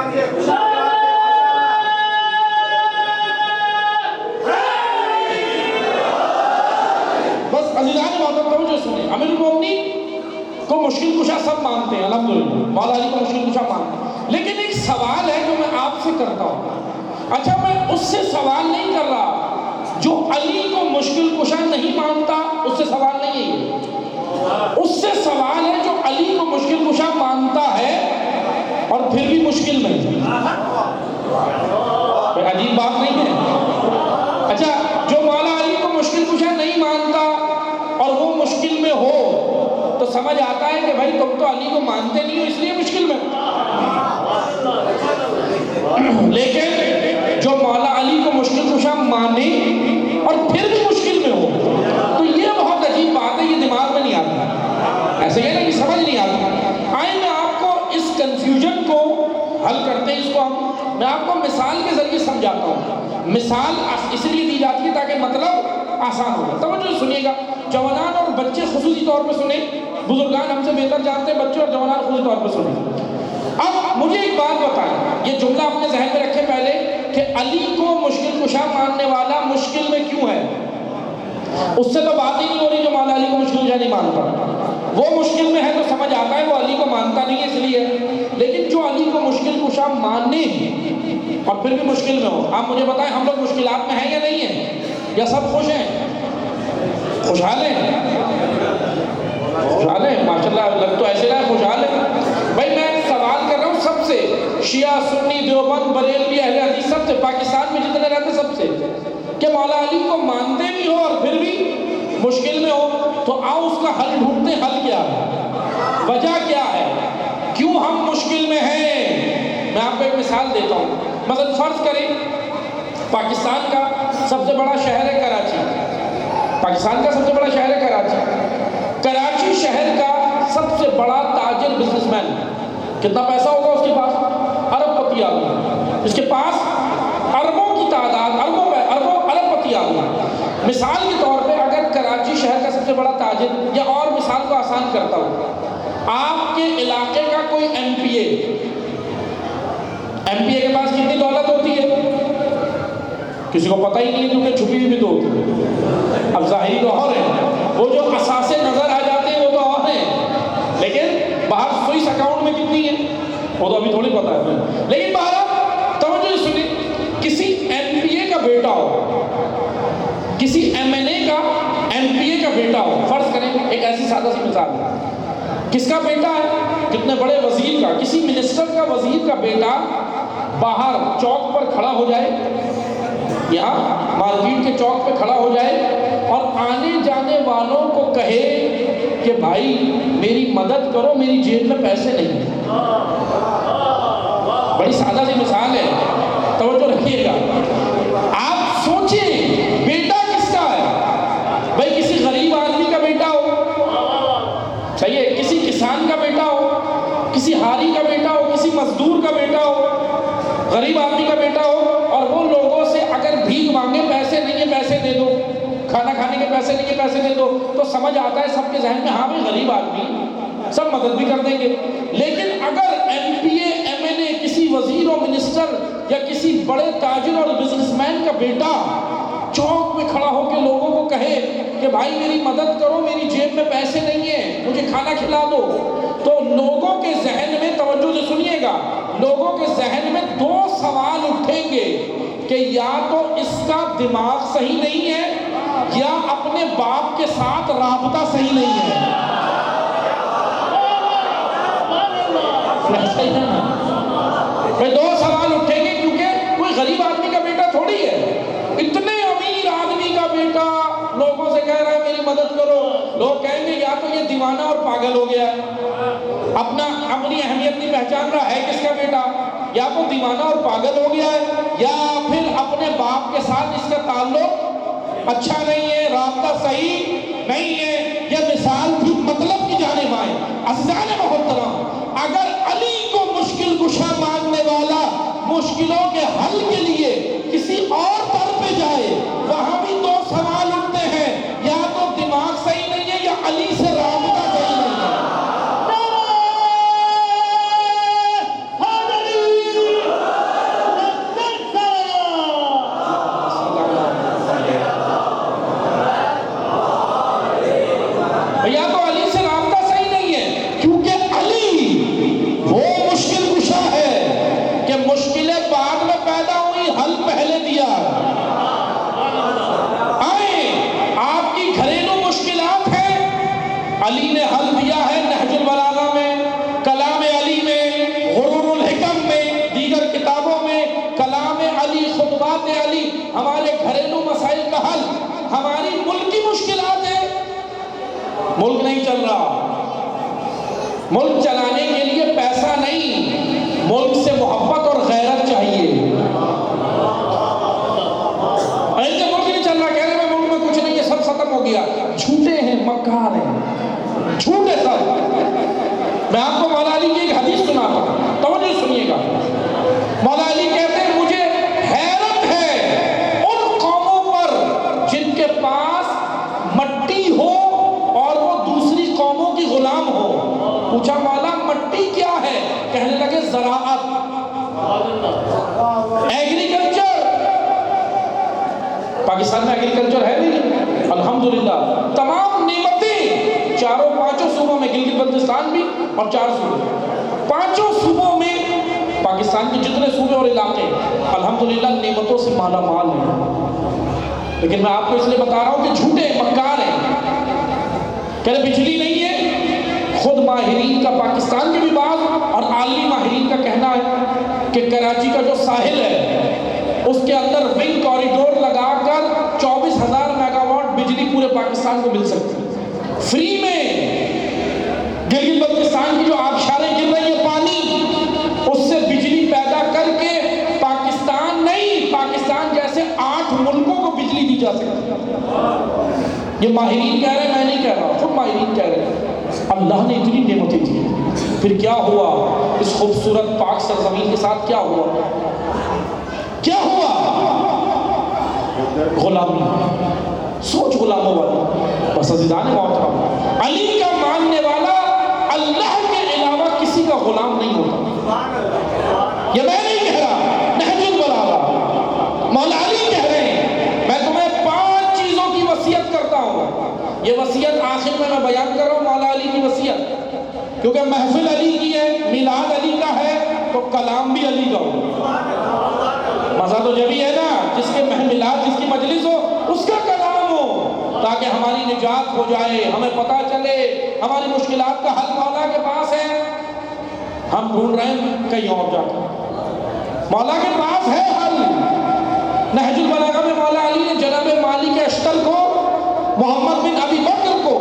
بس عزیزان محترم توجہ سنیں. امیر المومنین کو مشکل کشا سب مانتے ہیں الحمدللہ، مولا علی کو مشکل کشا مانتے ہیں، لیکن ایک سوال ہے جو میں آپ سے کرتا ہوں. اچھا میں اس سے سوال نہیں کر رہا جو علی کو مشکل کشا نہیں مانتا، اس سے سوال نہیں ہے. اس سے سوال ہے جو علی کو مشکل کشا مانتا ہے اور پھر بھی مشکل میں. عجیب بات نہیں ہے. اچھا جو مولا علی کو مشکل کشا نہیں مانتا اور وہ مشکل میں ہو تو سمجھ آتا ہے کہ بھائی تم تو علی کو مانتے نہیں ہو اس لیے مشکل میں. لیکن جو مولا علی کو مشکل کشا مانے اور پھر بھی مشکل میں ہو تو یہ بہت عجیب بات ہے، یہ دماغ میں نہیں آتا. ایسے یہ نہیں کہ سمجھ نہیں آتا. آئیں میں آپ کو اس کنفیوژن کو حل کرتے ہیں. اس کو میں آپ کو مثال کے ذریعے سمجھاتا ہوں. مثال اس لیے دی جاتی ہے تاکہ مطلب آسان ہو. توجہ سنیے گا. جوانان اور بچے خصوصی طور پہ سنیں، بزرگان ہم سے بہتر جانتے ہیں، بچے اور جوانان خصوصی طور پہ سنیں. اب مجھے ایک بات بتائیں، یہ جملہ اپنے ذہن میں رکھیں پہلے کہ علی کو مشکل کشا ماننے والا مشکل میں کیوں ہے. اس سے تو بات ہی نہیں ہو رہی جو مولا علی کو مشکل کشا نہیں مانتا. وہ مشکل میں ہے تو سمجھ آتا ہے وہ علی کو مانتا نہیں ہے اس لیے. لیکن جو علی کو مشکل کشا ماننے اور پھر بھی مشکل میں ہو، آپ مجھے بتائیں ہم لوگ مشکلات میں ہیں یا نہیں ہیں، یا سب خوش ہیں، خوشحال ہیں؟ خوشحال ہیں ماشاءاللہ. لگ تو ایسے رہا ہے خوشحال ہیں. بھائی میں سوال کر رہا ہوں سب سے، شیعہ سنی دیوبند بریلوی اہل حدیث سب سے، پاکستان میں جتنے رہتے سب سے، کہ مولا علی کو مانتے بھی ہو اور پھر بھی مشکل میں ہو. تو آؤ اس کا حل ڈھونڈتے. حل کیا ہے، وجہ کیا ہے، کیوں ہم مشکل میں ہیں. میں آپ کو ایک مثال دیتا ہوں. مثلا فرض کریں پاکستان کا سب سے بڑا شہر ہے کراچی. پاکستان کا سب سے بڑا شہر ہے کراچی. کراچی شہر کا سب سے بڑا تاجر بزنس مین، کتنا پیسہ ہوگا اس کے پاس، ارب پتی آدمی. اس کے پاس اربوں کی تعداد، ارب پتی آدمی. مثال کے طور پہ اگر کراچی شہر کا سب سے بڑا تاجر، یا اور مثال کو آسان کرتا ہوں، آپ کے علاقے کا کوئی ایم پی اے کے پاس کتنی دولت ہوتی ہے کسی کو پتہ ہی نہیں ہے کیونکہ چھپی ہوئی بھی تو ہوتی ہے. اب ظاہری تو اور ہیں، وہ جو اثاثے نظر آ جاتے ہیں وہ تو اور ہیں، لیکن باہر سوئس اکاؤنٹ میں کتنی ہے وہ تو ابھی تھوڑی پتہ ہے. لیکن باہر توجہ سنیں، کسی ایم پی اے کا بیٹا ہو، کسی ایم این اے کا ایم پی اے کا بیٹا ہو، فرض کریں ایک ایسی سادہ سی مثال ہے، کس کا بیٹا ہے، کتنے بڑے وزیر کا، کسی منسٹر کا وزیر کا بیٹا باہر چوک پر کھڑا ہو جائے، یہاں مارکیٹ کے چوک پہ کھڑا ہو جائے اور آنے جانے والوں کو کہے کہ بھائی میری مدد کرو، میری جیب میں پیسے نہیں ہیں. بڑی سادہ سی مثال ہے، توجہ رکھیے گا. آپ سوچیں بیٹا کس کا ہے، بھائی کسی غریب آدمی کا بیٹا ہو، صحیح ہے، کسی کسان کا بیٹا ہو، کسی ہاری کا بیٹا ہو، کسی مزدور کا بیٹا ہو، غریب آدمی کا بیٹا ہو، اور وہ لوگوں سے اگر بھیک مانگے پیسے نہیں ہے پیسے دے دو، کھانا کھانے کے پیسے نہیں ہے پیسے دے دو، تو سمجھ آتا ہے سب کے ذہن میں ہاں بھائی غریب آدمی سب مدد بھی کر دیں گے. لیکن اگر M P A M N A کسی وزیر و منسٹر یا کسی بڑے تاجر اور بزنس مین کا بیٹا چوک میں کھڑا ہو کے لوگوں کو کہے کہ بھائی میری مدد کرو، میری جیب میں پیسے نہیں ہیں، مجھے کھانا کھلا دو، تو لوگوں کے ذہن میں، توجہ سے سنیے گا، لوگوں کے ذہن میں دو سوال اٹھیں گے کہ یا تو اس کا دماغ صحیح نہیں ہے یا اپنے باپ کے ساتھ رابطہ صحیح نہیں ہے. بھائی دو سوال اٹھیں گے کیونکہ کوئی غریب آدمی کا بیٹا تھوڑی ہے، اتنے امیر آدمی کا بیٹا لوگوں سے کہہ رہا ہے میری مدد کرو. لوگ کہیں گے یا تو یہ دیوانہ اور پاگل ہو گیا ہے، اپنی اہمیت نہیں پہچان رہا ہے کس کا بیٹا، یا تو دیوانہ اور پاگل ہو گیا ہے، یا پھر اپنے باپ کے ساتھ اس کا تعلق اچھا نہیں ہے، رابطہ صحیح نہیں ہے. یہ مثال بھی مطلب کی جانب آئے. عزیزان محترم، اگر علی کو مشکل کشا ماننے والا مشکلوں کے حل کے لیے کسی اور در پہ جائے، وہاں بھی دو سوال اٹھتے ہیں، یا علی نے حل دیا ہے نہج البلاغہ میں، کلام علی میں، غرور الحکم میں، دیگر کتابوں میں کلام علی، خطبات علی، ہمارے گھریلو مسائل کا حل۔ ہماری ملک کی مشکلات ہے، ملک نہیں چل رہا، ملک چلانے کے لیے پیسہ نہیں، ملک سے محبت اور غیرت چاہیے۔ ایسے ملک نہیں چل رہا، کہہ رہے ہیں ملک میں کچھ نہیں ہے، سب ختم ہو گیا، جھوٹے ہیں، مکار ہیں، جھوٹے سب۔ میں آپ کو مولا علی کی ایک حدیث سناتا ہوں، توجہ سنیے گا۔ مولا علی کہتے ہیں مجھے حیرت ہے ان قوموں پر جن کے پاس مٹی ہو اور وہ دوسری قوموں کی غلام ہو۔ پوچھا مولا مٹی کیا ہے؟ کہنے لگے زراعت، ایگریکلچر۔ پاکستان میں ایگریکلچر ہے نہیں، الحمدللہ تمام نعمتیں چاروں پانچوں صوبوں میں، گلگت بلتستان بھی اور 4 صوبے، 5 صوبوں میں پاکستان کے جتنے صوبے اور علاقے الحمدللہ نعمتوں سے مالا مال ہیں۔ لیکن میں آپ کو اس لیے بتا رہا ہوں کہ جھوٹے مکار ہیں۔ کہہ رہے بجلی نہیں ہے، خود ماہرین کا، پاکستان کے بھی بعض اور عالمی ماہرین کا کہنا ہے کہ کراچی کا جو ساحل ہے اس کے اندر ونگ کوریڈور لگا کر 24,000 میگا واٹ بجلی پورے پاکستان کو مل سکتی ہے فری میں۔ گلگت بلتستان کی جو آبشاریں گر رہی ہے پانی، اس سے بجلی پیدا کر کے پاکستان نہیں، پاکستان جیسے 8 ملکوں کو بجلی دی جا سکتی ہے۔ یہ ماہرین کہہ رہے ہیں، میں نہیں کہہ رہا، خود ماہرین کہہ رہے ہیں۔ اللہ نے اتنی نعمتیں دی، پھر کیا ہوا اس خوبصورت پاک سرزمین کے ساتھ؟ کیا ہوا؟ کیا ہوا؟ غلامی، سوچ غلاموں والی۔ بس عزیزان محترم، علی کا ماننے والا اللہ کے علاوہ کسی کا غلام نہیں ہوتا۔ یہ میں نہیں کہہ رہا، نہج البلاغہ مولا علی کہہ رہے ہیں۔ میں تمہیں 5 چیزوں کی وصیت کرتا ہوں، یہ وصیت آخر میں بیان کر رہا ہوں، مولا علی کی وصیت، کیونکہ محفل علی کی ہے، میلاد علی کا ہے، تو کلام بھی علی کا ہو۔ مزہ تو جب ہی ہے نا جس کے محملات، جس کی مجلس ہو اس کا کلام ہو، تاکہ ہماری نجات ہو جائے، ہمیں پتہ چلے ہماری مشکلات کا حل مولا کے پاس ہے۔ ہم ڈھونڈ رہے ہیں کہیں اور جا کر، مولا کے پاس ہے حل۔ نہج البلاغہ میں مولا علی نے جناب مالک اشتر کو، محمد بن ابی بکر کو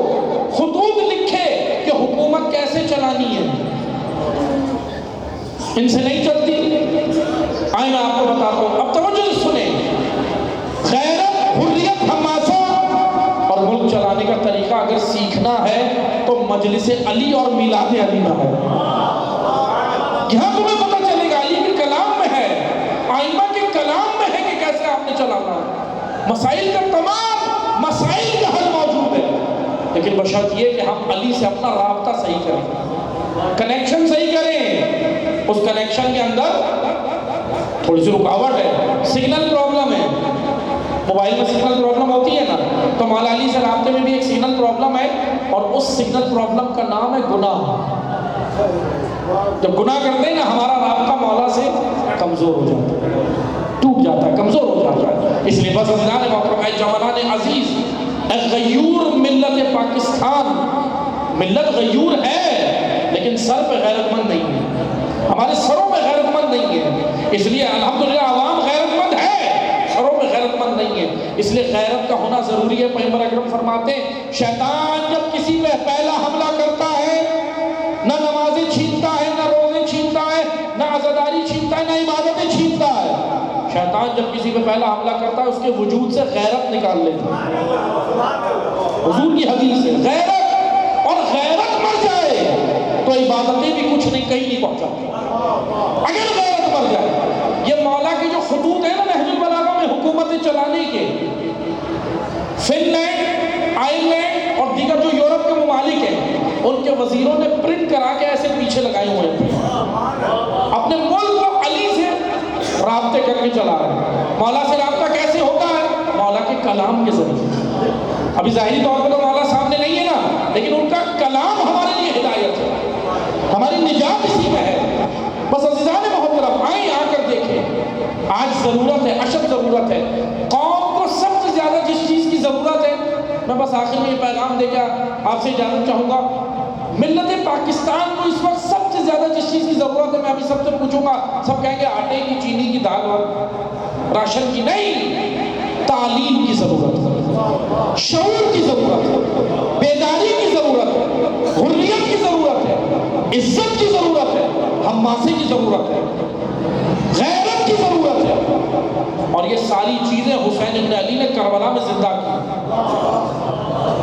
خطوط لکھے کہ حکومت کیسے چلانی ہے، ان سے نہیں چلتی۔ آئیں میں آپ کو بتاتا ہوں، اب توجہ سنیں۔ غیرت، حریت، حماسہ اور ملک چلانے کا طریقہ اگر سیکھنا ہے تو مجلس علی اور میلاد علی میں ہے۔ یہاں تمہیں پتہ چلے گا علی کے کلام میں ہے، آئمہ کے کلام میں ہے کہ کیسے آپ نے چلانا ہے۔ مسائل کا، تمام مسائل کا حل موجود ہے، لیکن بشرط یہ کہ ہم علی سے اپنا رابطہ صحیح کریں، کنیکشن صحیح کریں۔ اس کنیکشن کے اندر تھوڑی سی رکاوٹ ہے، سگنل پرابلم ہے، موبائل میں سگنل پرابلم ہوتی ہے نا، تو مولا علی سے رابطے میں بھی ایک سگنل پرابلم ہے، اور اس سگنل پرابلم کا نام ہے گناہ۔ جب گناہ کرتے ہیں نا، ہمارا رابطہ مولا سے کمزور ہو جاتا ہے، ٹوٹ جاتا ہے، کمزور ہو جاتا ہے۔ اس لیے بس عزیزان محترم، اے جوانان عزیز، اے غیور ملت پاکستان، ملت غیور ہے لیکن سر پہ غیرت مند نہیں ہے، ہمارے سروں پہ غیرت مند نہیں ہے۔ اس لیے الحمدللہ عوام غیرت مند ہے، سروں پہ غیرت مند نہیں ہے، اس لیے غیرت کا ہونا ضروری ہے۔ پیغمبر اکرم فرماتے ہیں شیطان جب کسی پہ پہلا حملہ کرتا ہے، نہ نمازیں چھینتا ہے، نہ روزے چھینتا ہے، نہ عزاداری چھینتا ہے، نہ عبادتیں چھینتا ہے، شیطان جب کسی پہ پہلا حملہ کرتا ہے اس کے وجود سے غیرت نکال لیتا ہے۔ حضور کی حدیث ہے، غیرت، اور غیرت مر جائے تو عبادتیں بھی کچھ نہیں، کہیں نہیں پہنچاتی۔ اگر غیرت مر جائے، یہ مولا کے جو خطوط ہیں نا نہج البلاغہ میں حکومتیں چلانے کے، فن لینڈ، آئرلینڈ اور دیگر جو یورپ کے ممالک ہیں، ان کے وزیروں نے پرنٹ کرا کے ایسے پیچھے لگائے ہوئے ہیں، اپنے ملک کو علی سے رابطے کر کے چلا رہے ہیں۔ مولا سے رابطہ کیسے ہوتا ہے؟ مولا کے کلام کے ذریعے۔ ابھی ظاہری طور پر تو مولا سامنے نہیں ہے نا، لیکن ان کا کلام ہمارے لیے ہدایت ہے، ہماری نجات اسی میں ہے۔ بس عزیزان محترم، آئیں آ کر دیکھیں، آج ضرورت ہے، اشد ضرورت ہے، قوم کو سب سے زیادہ جس چیز کی ضرورت ہے میں بس آخر میں یہ پیغام دے کے آپ سے اجازت چاہوں گا. ملت پاکستان کو اس وقت سب سے زیادہ جس چیز کی ضرورت ہے، میں ابھی سب سے پوچھوں گا، سب کہیں گے آٹے کی، چینی کی، دال اور راشن کی. نہیں، تعلیم کی ضرورت ہے، شعور کی ضرورت ہے، بیداری کی ضرورت ہے، حریت کی ضرورت ہے، عزت کی ضرورت ہے، ہماسے کی ضرورت ہے، غیرت کی ضرورت ہے. اور یہ ساری چیزیں حسین ابن علی نے کربلا میں زندہ کی.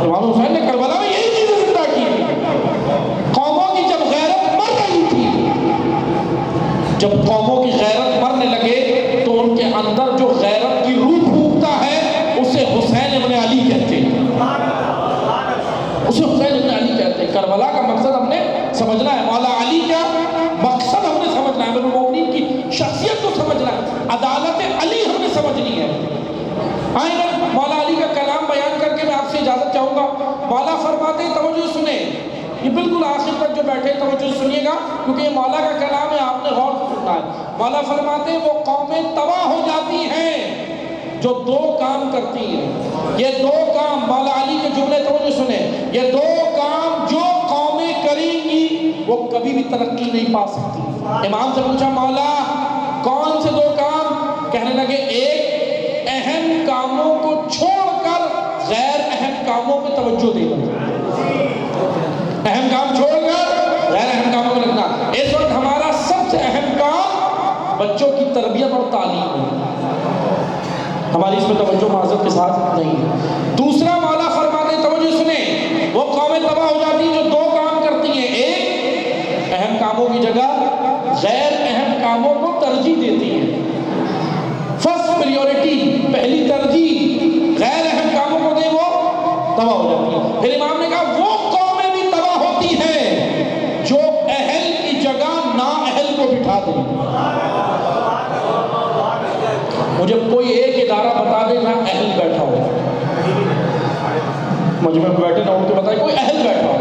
امام حسین نے کربلا میں یہی چیزیں زندہ کی. قوموں کی جب غیرت مر رہی تھی، جب قوموں کی غیرت مرنے لگے تو ان کے اندر جو غیرت کی روح پھونکتا ہے اسے حسین ابن علی کہتے ہیں. اسے حسین ابن علی کہتے ہیں. کربلا کا مقصد ہم نے سمجھنا ہے، مولا علی کا مقصد ہم نے سمجھنا ہے، امیر المومنین کی شخصیت کو سمجھنا ہے، عدالت علی ہم نے سمجھنی ہے. آئیں میں مولا علی کا کلام بیان کر کے میں آپ سے اجازت چاہوں گا. مولا فرماتے ہیں، توجہ سنیں، یہ بالکل آخر تک جو بیٹھے توجہ سنیے گا کیونکہ یہ مولا کا کلام ہے، آپ نے غور سے سننا ہے. مولا فرماتے ہیں وہ قومیں تباہ ہو جاتی ہیں جو دو کام کرتی ہیں. یہ دو کام، مولا علی کے جملے توجہ سنیں، یہ دو کام جو قومیں کریں گی وہ کبھی بھی ترقی نہیں پا سکتی. امام سے پوچھا مولا کون سے دو کام؟ کہنے لگے ایک، اہم کاموں کو چھوڑ کر غیر اہم کاموں پہ توجہ دینا. اہم کام چھوڑ کر غیر اہم کاموں میں لگنا. اس وقت ہمارا سب سے اہم کام بچوں کی تربیت اور تعلیم ہے، ہماری اس میں توجہ معذرت کے ساتھ نہیں ہے. دوسرا مولا فرماتے ہیں، توجہ سنیں، وہ قومیں تباہ ہو جاتی ہیں جو دو کام کرتی ہیں. ایک، اہم کاموں کی جگہ غیر اہم کاموں کو ترجیح دیتی ہیں. فرسٹ پریورٹی، پہلی ترجیح غیر اہم کاموں کو دے، وہ تباہ ہو جاتی ہے. پھر امام نے کہا وہ قومیں بھی تباہ ہوتی ہیں جو اہل کی جگہ نااہل کو بٹھا دیں. مجھے کوئی ایک ادارہ بتا دے جہاں اہل بیٹھا ہو، مجھے میں بیٹھے نہ ہوں تو بتائے کوئی اہل بیٹھا ہو.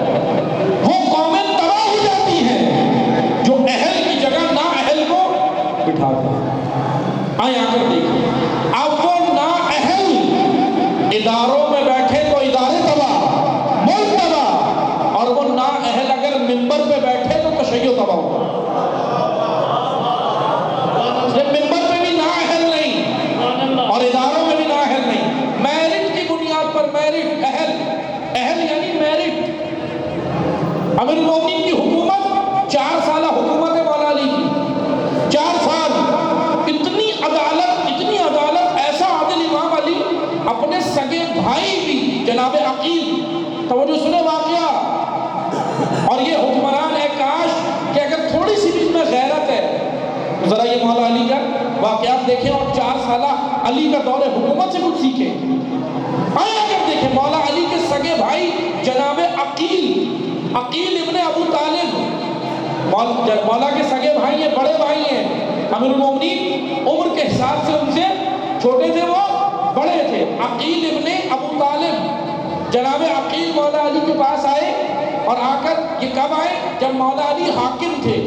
وہ قومیں تباہ ہو جاتی ہیں جو اہل کی جگہ نااہل کو بٹھا دیں. آئیں آ کر دیکھیں، اب وہ نااہل اداروں میں بیٹھے تو ادارے تباہ، ملک تباہ، اور وہ نااہل اگر منبر پہ بیٹھے تو تشیع تباہ ہوگا. منبر پہ بھی نااہل نہیں اور اداروں میں بھی نااہل نہیں. میرٹ کی بنیاد پر، میرٹ، اہل یعنی میرٹ. امیر المومنین کی حکومت 4 سالہ حکومت ہے مولا علی کی، 4 سال. اتنی عدالت، ایسا عادل امام علی اپنے سگے بھائی بھی جناب عقیل، توجہ سنیں واقعہ، اور یہ حکمران ہے، کاش کہ اگر تھوڑی سی بھی اس میں غیرت ہے ذرا یہ مولا علی کا واقعات دیکھیں اور 4 سالہ علی کا دور حکومت سے کچھ سیکھیں. آئیں اگر دیکھیں مولا علی کے سگے بھائی جناب عقیل ابن ابو طالب، مولا کے سگے بھائی ہیں، بڑے بھائی ہیں. امیر المومنین عمر کے حساب سے ان سے چھوٹے تھے، وہ بڑے تھے. عقیل ابن ابو طالب، جناب عقیل مولا علی کے پاس آئے اور آ کر یہ کب آئے؟ جب مولا علی حاکم تھے،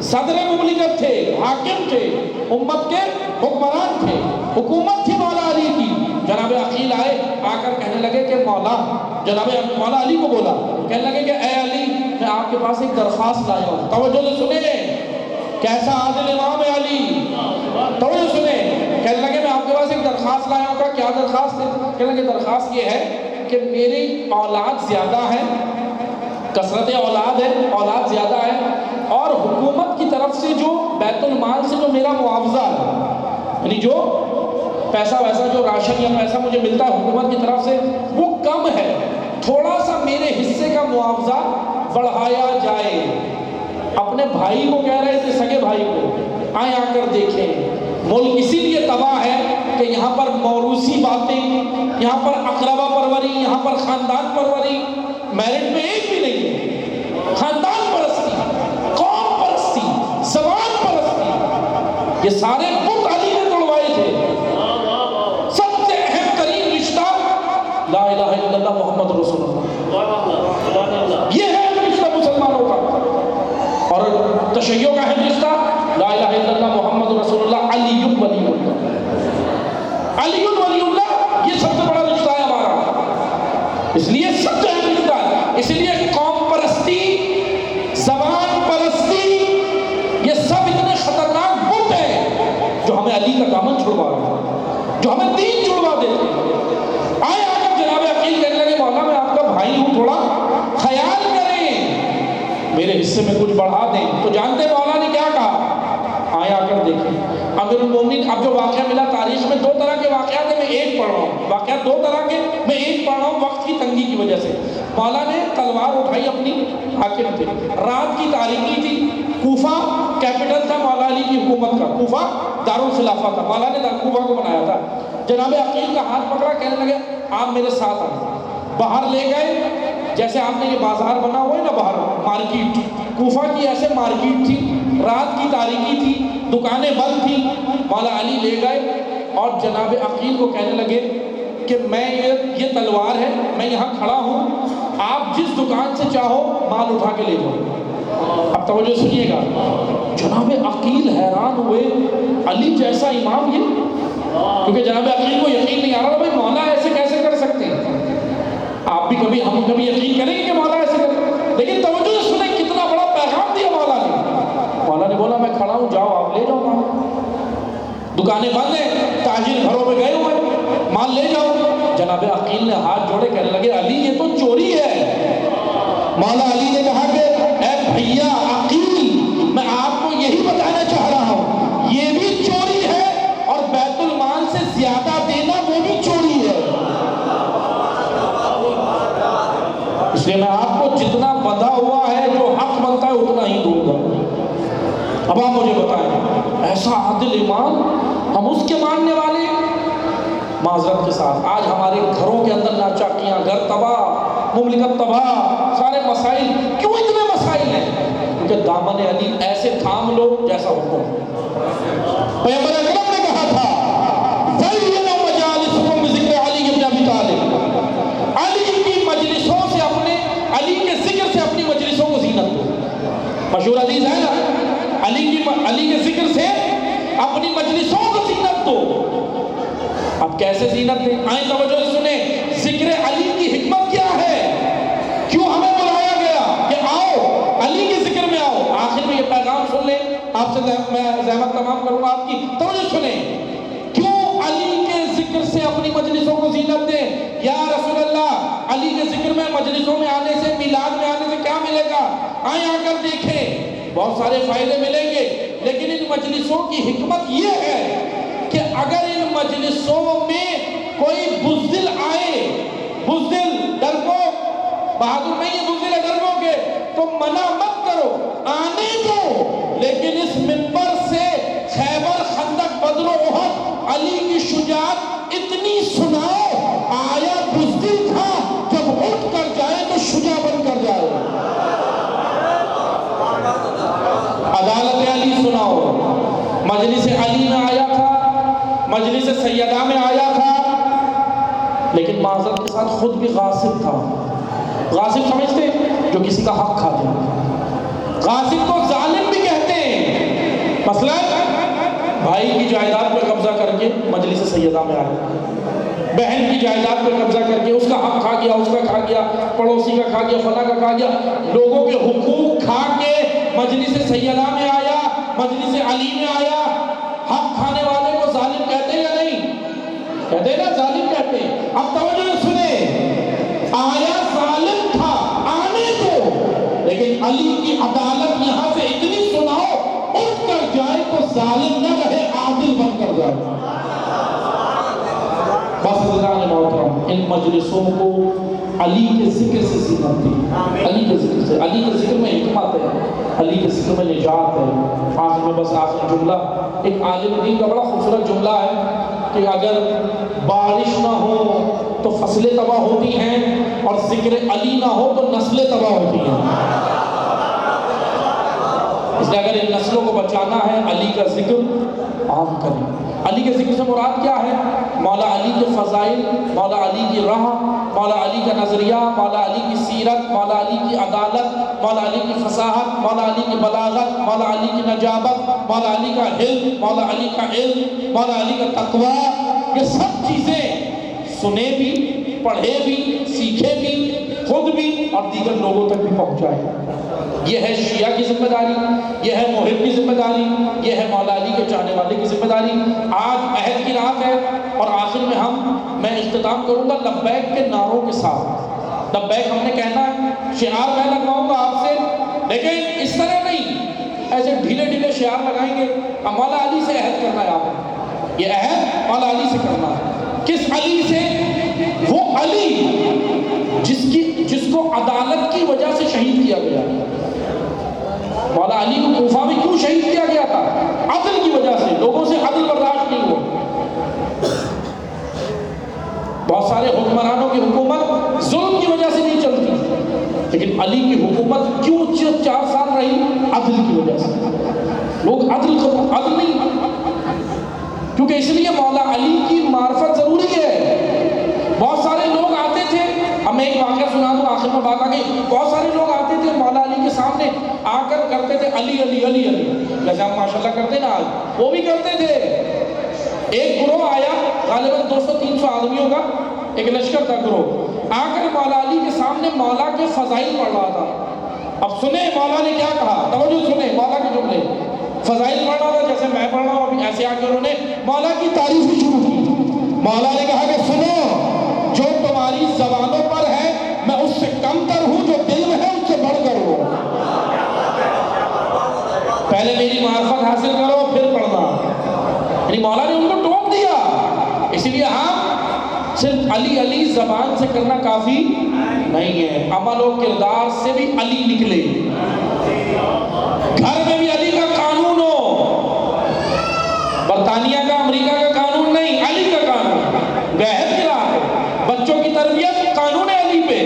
صدر مملکت تھے، حاکم تھے، امت کے حکمران تھے، حکومت تھی مولا علی کی. جناب عقیل آئے، آ کر کہنے لگے کہ جناب مولا علی کو بولا، کہنے لگے کہ اے علی میں آپ کے پاس ایک درخواست لایا ہوں. توجہ سے سنیں، کیسا عادل امام ہے علی. توجہ سنیں، کہنے لگے میں آپ کے پاس ایک درخواست لایا ہوں. کیا درخواست ہے؟ کہنے لگے درخواست یہ ہے کہ میری اولاد زیادہ ہے، کثرت اولاد ہے، اولاد زیادہ ہے، اور حکومت کی طرف سے جو بیت المال سے جو میرا معاوضہ ہے، یعنی جو پیسہ ویسا جو راشن یا پیسہ مجھے ملتا ہے حکومت کی طرف سے وہ کم ہے، تھوڑا سا میرے حصے کا معاوضہ بڑھایا جائے. اپنے بھائی کو کہہ رہے تھے، سگے بھائی کو. آئیں آ کر دیکھیں، ملک اسی لیے تباہ ہے کہ یہاں پر موروثی باتیں، یہاں پر اقربا پروری، یہاں پر خاندان پروری میرٹ میں ایک بھی نہیں ہے. خاندان پرستی، قوم پرستی، زبان پرستی، یہ سارے بت علی نے توڑوائے تھے. سب سے اہم ترین رشتہ لا الہ الا اللہ محمد رسول اللہ، یہ ہے رشتہ مسلمانوں کا. اور تشیع کا ہے رشتہ لا الہ الا اللہ محمد رسول اللہ، علی ولی اللہ، علی ولی اللہ، یہ سب سے بڑا رشتہ ہے ہمارا. تو ہے ملتا ہے. اس لیے قوم پرستی، زبان پرستی، یہ سب اتنے خطرناک بت ہیں جو ہمیں علی کا دامن چھڑوا رہے ہیں، جو ہمیں دین چھڑوا دیتے ہیں. آئے آ کر جناب عقیل کہنے لگے مولا میں آپ کا بھائی ہوں، تھوڑا خیال کریں، میرے حصے میں کچھ بڑھا دیں. تو جانتے مولا نے کیا کہا؟ آئے آ کر دیکھیں امیر المومنین. اب جو واقعہ ملا تاریخ میں، دو طرح کے واقعات ہیں، میں ایک پڑھ رہا ہوں، واقعات دو طرح کے، میں ایک پڑھ رہا ہوں وقت کی تنگی کی وجہ سے. مولا نے تلوار اٹھائی اپنی، حاکم تھے، رات کی تاریکی تھی، کوفہ کیپٹل تھا مولا علی کی حکومت کا، کوفہ دارالخلافہ تھا، مولا نے کوفہ کو بنایا تھا. جناب عقیل کا ہاتھ پکڑا، کہنے لگے آپ میرے ساتھ آئیں. باہر لے گئے، جیسے آپ نے یہ بازار بنا ہوا ہے نا باہر، مارکیٹ، کوفہ کی ایسے مارکیٹ تھی، رات کی تاریکی تھی، دکانیں بند تھیں. مولا علی لے گئے اور جناب عقیل کو کہنے لگے کہ میں یہ تلوار ہے، میں یہاں کھڑا ہوں، آپ جس دکان سے چاہو مال اٹھا کے لے جاؤ. اب توجہ سنیے گا. جناب عقیل حیران ہوئے، علی جیسا امام یہ، کیونکہ جناب عقیل کو یقین نہیں آ رہا بھائی مولا ایسے کیسے کر سکتے ہیں. آپ بھی کبھی، ہم کبھی یقین کریں گے کہ مولا ایسے کریں، لیکن توجہ سنیں کتنا بڑا پیغام دیا مولا نے. مولا نے بولا میں کھڑا ہوں، جاؤ آپ لے جاؤ مال. دکانیں بند ہیں، تاجر گھروں میں گئے ہوئے، مال لے جاؤ. جناب عقیل نے ہاتھ جوڑے، کہنے لگے علی یہ تو چوری ہے. مولا علی نے کہا کہ اے بھیا عقیل، میں آپ کو یہی بتانا چاہ رہا ہوں، یہ بھی چوری ہے اور بیت المال سے زیادہ دینا وہ بھی چوری ہے. اس لیے میں آپ کو جتنا بندھا ہوا ہے، جو حق بنتا ہے اتنا ہی دوں گا. اب آپ مجھے بتائیں، ایسا عادل امام، ہم اس کے ماننے والے. معذرت کے ساتھ آج ہمارے گھروں کے اندر ناچاکیاں، گھر تباہ، مملکت تباہ، سارے مسائل. کیوں اتنے مسائل ہیں؟ کیونکہ دامن علی ایسے تھام لو جیسا حکم. پیغمبر اکرم نے کہا تھا زینوا مجالسکم بذکر علی بن ابی طالب، علی کی مجلسوں سے، اپنے علی کے ذکر سے اپنی مجلسوں کو زینت دو. مشہور حدیث ہے نا، علی کے ذکر سے اپنی مجلسوں کو زینت دو. اب کیسے زینت دیں؟ آئیں توجہ سنیں، ذکر علی کی حکمت کیا ہے، کیوں ہمیں بلایا گیا کہ آؤ علی کے ذکر میں آؤ. آخر میں یہ پیغام سن لیں، آپ سے میں زحمت تمام کروں گا آپ کی. توجہ سنیں، کیوں علی کے ذکر سے اپنی مجلسوں کو زینت دیں؟ یا رسول اللہ، علی کے ذکر میں مجلسوں میں آنے سے، میلاد میں آنے سے کیا ملے گا؟ آئیں آ کر دیکھیں، بہت سارے فائدے ملیں گے. لیکن ان مجلسوں کی حکمت یہ ہے کہ اگر ان مجلسوں میں کوئی بزدل آئے، بزدل ڈرپوک، بہادر نہیں ہے، بزدل ہے ڈرپوک ہے، تو منع مت کرو، آنے دو. لیکن اس منبر سے خیبر، خندق، بدر و احد، علی کی شجاعت اتنی سناؤ، آیا بزدل تھا، جب اٹھ کر جائے تو شجاع بن کر جائے. عدالت علی سناؤ. مجلس علی میں آیا تھا، مجلس سیدہ میں آیا تھا، لیکن معذرت کے ساتھ خود بھی غاصب تھا. غاصب سمجھتے ہیں؟ جو کسی کا حق کھاتے ہیں. غاصب کو ظالم بھی کہتے ہیں. مثلا بھائی کی جائیداد پہ قبضہ کر کے مجلس سیدہ میں آیا، بہن کی جائیداد پہ قبضہ کر کے اس کا حق کھا گیا، اس کا کھا گیا، پڑوسی کا کھا گیا، فلاں کا کھا گیا، لوگوں کے حقوق کھا کے مجلس سیدہ میں آیا، مجلس علی میں آیا. حق کھانے والے کو ظالم کہتے ہیں یا نہیں؟ کہتے ہیں نا، ظالم کہتے ہیں. اب توجہ سنیں، آیا ظالم تھا، آنے دو، لیکن علی کی عدالت یہاں سے اتنی سناؤ، اٹھ کر جائے تو ظالم نہ رہے، عادل بن کر جائے. بس عزیزان محترم، ان مجلسوں کو علی کے ذکر سے زینت دی. علی کے ذکر سے، علی کے ذکر میں حکمت ہے، علی کے ذکر میں نجات ہے. آخر میں بس آخر جملہ، ایک عالم دین کا بڑا خوبصورت جملہ ہے کہ اگر بارش نہ ہو تو فصلیں تباہ ہوتی ہیں، اور ذکر علی نہ ہو تو نسلیں تباہ ہوتی ہیں. اس لیے اگر ان نسلوں کو بچانا ہے، علی کا ذکر عام کریں. علی کے ذکر سے مراد کیا ہے؟ مولا علی کے فضائل، مولا علی کی راہ، مولا علی کا نظریہ، مولا علی کی سیرت، مولا علی کی عدالت، مولا علی کی فصاحت، مولا علی کی بلاغت، مولا علی کی نجابت، مولا علی کا حلم، مولا علی کا علم، مولا علی کا تقوی. یہ سب چیزیں سنے بھی، پڑھے بھی، سیکھے بھی، خود بھی اور دیگر لوگوں تک بھی پہنچائے۔ یہ ہے شیعہ کی ذمہ داری، یہ ہے محب کی ذمہ داری، یہ ہے مولا علی کے چاہنے والے کی ذمہ داری۔ آج عہد کی رات ہے اور آخر میں میں اختتام کروں گا لبیک کے نعروں کے ساتھ۔ لبیک ہم نے کہنا ہے، شعار میں لگواؤں گا آپ سے، لیکن اس طرح نہیں ایسے ڈھیلے ڈھیلے شعار لگائیں گے۔ مولا علی سے عہد کرنا ہے آپ نے، یہ عہد مولا علی سے کرنا ہے۔ کس علی سے؟ وہ علی جس کو عدالت کی وجہ سے شہید کیا گیا۔ مولا علی کو کوفہ میں کیوں شہید کیا گیا تھا؟ عدل کی وجہ سے، لوگوں سے عدل برداشت نہیں ہوا۔ بہت سارے حکمرانوں کی حکومت ظلم کی وجہ سے نہیں چلتی، لیکن علی کی حکومت کیوں 4 سال رہی؟ عدل کی وجہ سے۔ لوگ عدل نہیں، کیونکہ اس لیے مولا علی کی معرفت ضروری ہے۔ بہت سارے لوگ آتے تھے، اب میں ایک واقعہ سنا دوں آخر میں بات آ گئی۔ بہت سارے لوگ آتے تھے مولا علی کے سامنے آ کر کرتے تھے علی علی علی علی، جیسے ہم ماشاءاللہ کرتے نا آج، وہ بھی کرتے تھے۔ ایک گروہ آیا غالباً 200-300 آدمیوں کا ایک لشکر تھا گروہ، آ کر مولا علی کے سامنے مولا کے فضائل پڑھ رہا تھا۔ اب سنیں مولا نے کیا کہا، توجہ سنیں مولا کے جملے۔ فضائل پڑھ رہا تھا جیسے میں پڑھ رہا ہوں ابھی، ایسے آ کے انہوں نے مولا کی تعریف بھی شروع کی۔ مولا نے کہا کہ سنو، جو تمہاری زبانوں پر ہے میں اس سے کم تر ہوں، جو دل میں ہے اس سے بڑھ کر ہوں۔ پہلے میری معرفت حاصل کرو پھر پڑھنا۔ یعنی مولا نے ان کو ٹوک دیا۔ اسی لیے ہم صرف علی علی زبان سے کرنا کافی نہیں ہے، عمل و کردار سے بھی علی نکلے۔ گھر میں بھی علی کا قانون ہو، برطانیہ کا، امریکہ کا قانون نہیں، علی کا قانون۔ عہد کی رات ہے، بچوں کی تربیت قانون علی پہ،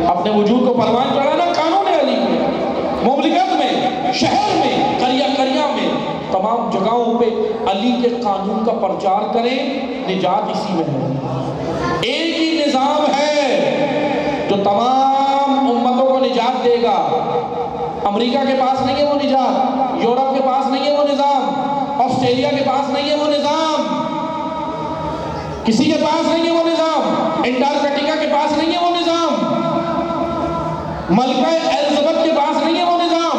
اپنے وجود کو پروان چڑھانا قانون علی پہ۔ مملکت میں، شہر میں، قریہ قریہ میں، تمام جگہوں پہ علی کے قانون کا پرچار کریں، نجات اسی میں ہے۔ ایک ہی نظام ہے جو تمام امتوں کو نجات دے گا۔ امریکہ کے پاس نہیں ہے وہ نجات، یورپ کے پاس نہیں ہے وہ نظام، آسٹریلیا کے پاس نہیں ہے وہ نظام، کسی کے پاس نہیں ہے وہ نظام، انٹارکٹیکا کے پاس نہیں ہے وہ نظام، ملکہ ایلزبتھ کے پاس نہیں ہے وہ نظام،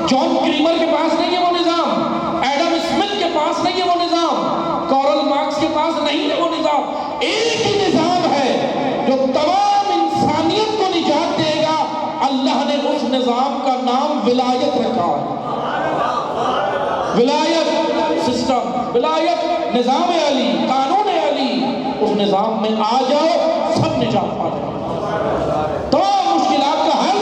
جان کریمر کے پاس نہیں ہے وہ نظام، ایڈم اسمتھ کے پاس نہیں ہے وہ نظام، کارل مارکس کے پاس نہیں ہے وہ نظام۔ ایک ہی نظام ہے جو تمام انسانیت کو نجات دے گا۔ اللہ نے اس نظام کا نام ولایت رکھا ہے۔ ولایت سسٹم، ولایت نظام علی، قانون علی، اس نظام میں آ جاؤ سب نجات پا جائے۔ تو مشکلات کا حل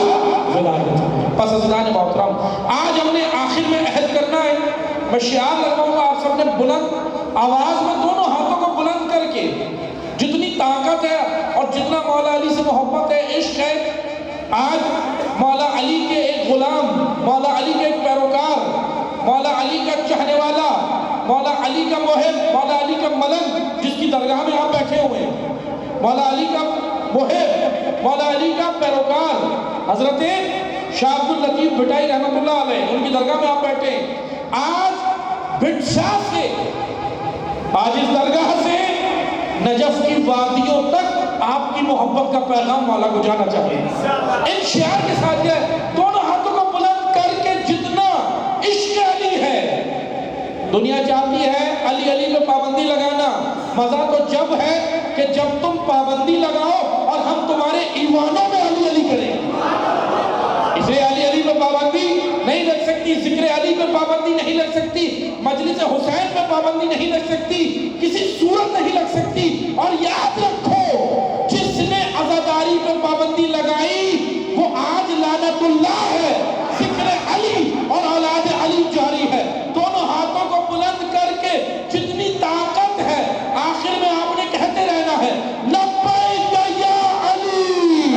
ولایت۔ پس حضرات محترم، آج ہم نے آخر میں عہد کرنا ہے، میں شعار لگاؤں گا، آپ سب نے بلند آواز میں دونوں ہاتھوں کو بلند کر کے، جتنی طاقت ہے اور جتنا مولا علی سے محبت ہے، عشق ہے، آج مولا علی کے ایک غلام، مولا علی کے ایک پیروکار، مولا علی کا چاہنے والا، مولا علی کا محب، مولا علی کا ملنگ، جس کی درگاہ میں آپ بیٹھے ہوئے ہیں، مولا علی کا محب، مولا علی کا پیروکار حضرت شاہ عبد اللطیف بھٹائی رحمۃ اللہ علیہ، ان کی درگاہ میں آپ بیٹھے ہیں۔ آج بھٹ شاہ سے، آج اس درگاہ سے نجف کی وادیوں تک آپ کی محبت کا پیغام مولا کو جانا چاہیے۔ ان شعار کے ساتھ ہے، دونوں ہاتھوں کو بلند کر کے جتنا عشق علی ہے، دنیا چاہتی ہے علی علی پہ پابندی لگانا، مزہ تو جب ہے کہ جب تم پابندی لگاؤ اور ہم تمہارے ایوانوں میں علی علی کریں۔ اس لیے علی علی پہ پابندی نہیں لگ سکتی، ذکر علی پہ پابندی نہیں لگ سکتی، مجلس حسین پہ پابندی نہیں لگ سکتی، کسی صورت نہیں لگ سکتی۔ اور یاد رکھو، جس نے عزاداری پہ پابندی لگائی وہ آج لعنت اللہ ہے۔ ذکر علی اور اولاد علی جاری ہے۔ دونوں ہاتھوں کو بلند کر کے جتنی طاقت ہے، آخر میں آپ نے کہتے رہنا ہے، لبیک یا علی،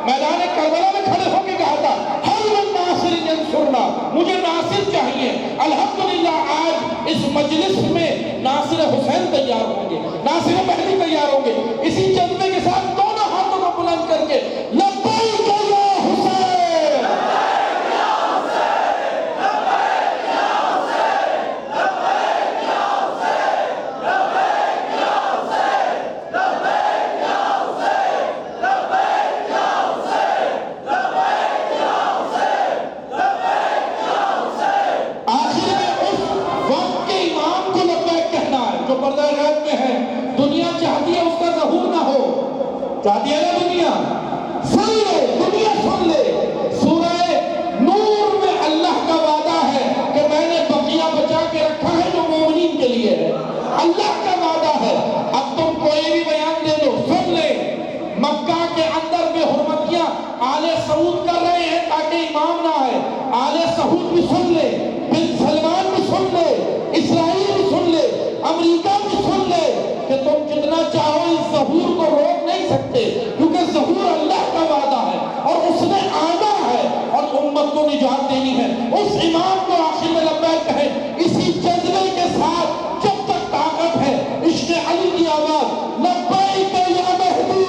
میدان کربلا میں کھڑے ہو کے کہا تھا حل من ناصر ینصرنا، مجھے ناصر چاہیے۔ الحمدللہ آج اس مجلس میں ناصر حسین تیار ہوں گے، ناصر مہدی تیار ہوں گے۔ اسی جذبے کے ساتھ دونوں ہاتھوں کو بلند کر کے لبیک یا حسین، چاہتی ہے نا دنیا؟ سن لے دنیا، سن لے، سورہ نور میں اللہ کا وعدہ ہے کہ میں نے بقیہ بچا کے رکھا ہے جو مومنین کے لیے ہے، اللہ کا وعدہ ہے۔ اب تم کوئی بھی بیان دے دو، سن لے، مکہ کے اندر بے حرمتیاں آل سعود کر رہے ہیں تاکہ امام نہ آئے، آل سعود بھی سن لے، بن سلمان بھی سن لے، اسرائیل بھی سن لے، امریکہ بھی سن لے کہ تم جتنا چاہو اس ظہور کو روک نہیں سکتے، کیونکہ ظہور اللہ کا وعدہ ہے اور اس نے آنا ہے اور امت کو نجات دینی ہے۔ اس امام کو آخر میں لبیک کہے، اسی جذبے کے ساتھ جب تک طاقت ہے عشق علی کی آواز لبیک یا مہدی،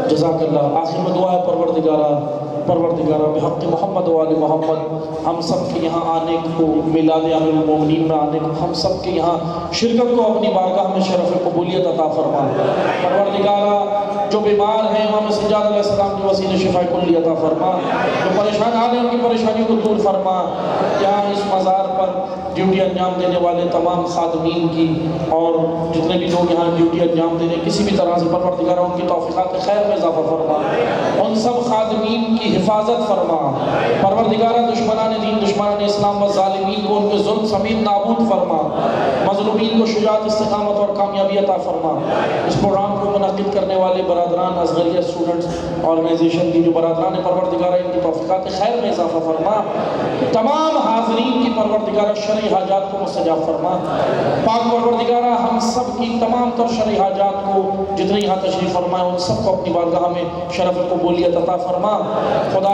جزاک اللہ۔ آخر میں دعا ہے پروردگارہ بحق محمد و آل محمد، ہم سب کے یہاں آنے کو، میلاد امیر المومنین میں آنے کو، ہم سب کے یہاں شرکت کو اپنی بارگاہ میں شرف قبولیت عطا فرما۔ پروردگارہ جو بیمار ہیں امام سجاد علیہ السلام کی وسیلے شفا کلی عطا فرما، جو پریشان آ رہے ہیں ان کی پریشانیوں کو دور فرما۔ یہاں اس مزار پر ڈیوٹی انجام دینے والے تمام خادمین کی اور جتنے بھی لوگ یہاں ڈیوٹی انجام دے رہے ہیں کسی بھی طرح سے، پروردگارہ ان کی توفیقات خیر میں اضافہ فرما، ان سب خادمین کی حفاظت فرما۔ پروردگارہ دشمنان دین، دشمنان اسلام و ظالمین کو ان کے ظلم سمیت نابود فرما، مظلومین کو شجاعت، استقامت اور کامیابی عطا فرما۔ اس پروگرام کو منعقد کرنے والے برادران اصغریہ اسٹوڈنٹس آرگنائزیشن کی جو برادران پروردگارہ ان کی توفیقات خیر میں اضافہ فرما، تمام حاضرین کی پروردگارہ شرعی حاجات کو مستجاب فرما۔ پاک پروردگارہ ہم سب کی تمام تر شرعی حاجات کو جتنے یہاں تشریف فرمائے ان سب کو اپنی بارگاہ میں شرف قبولیت عطا فرما۔ خدا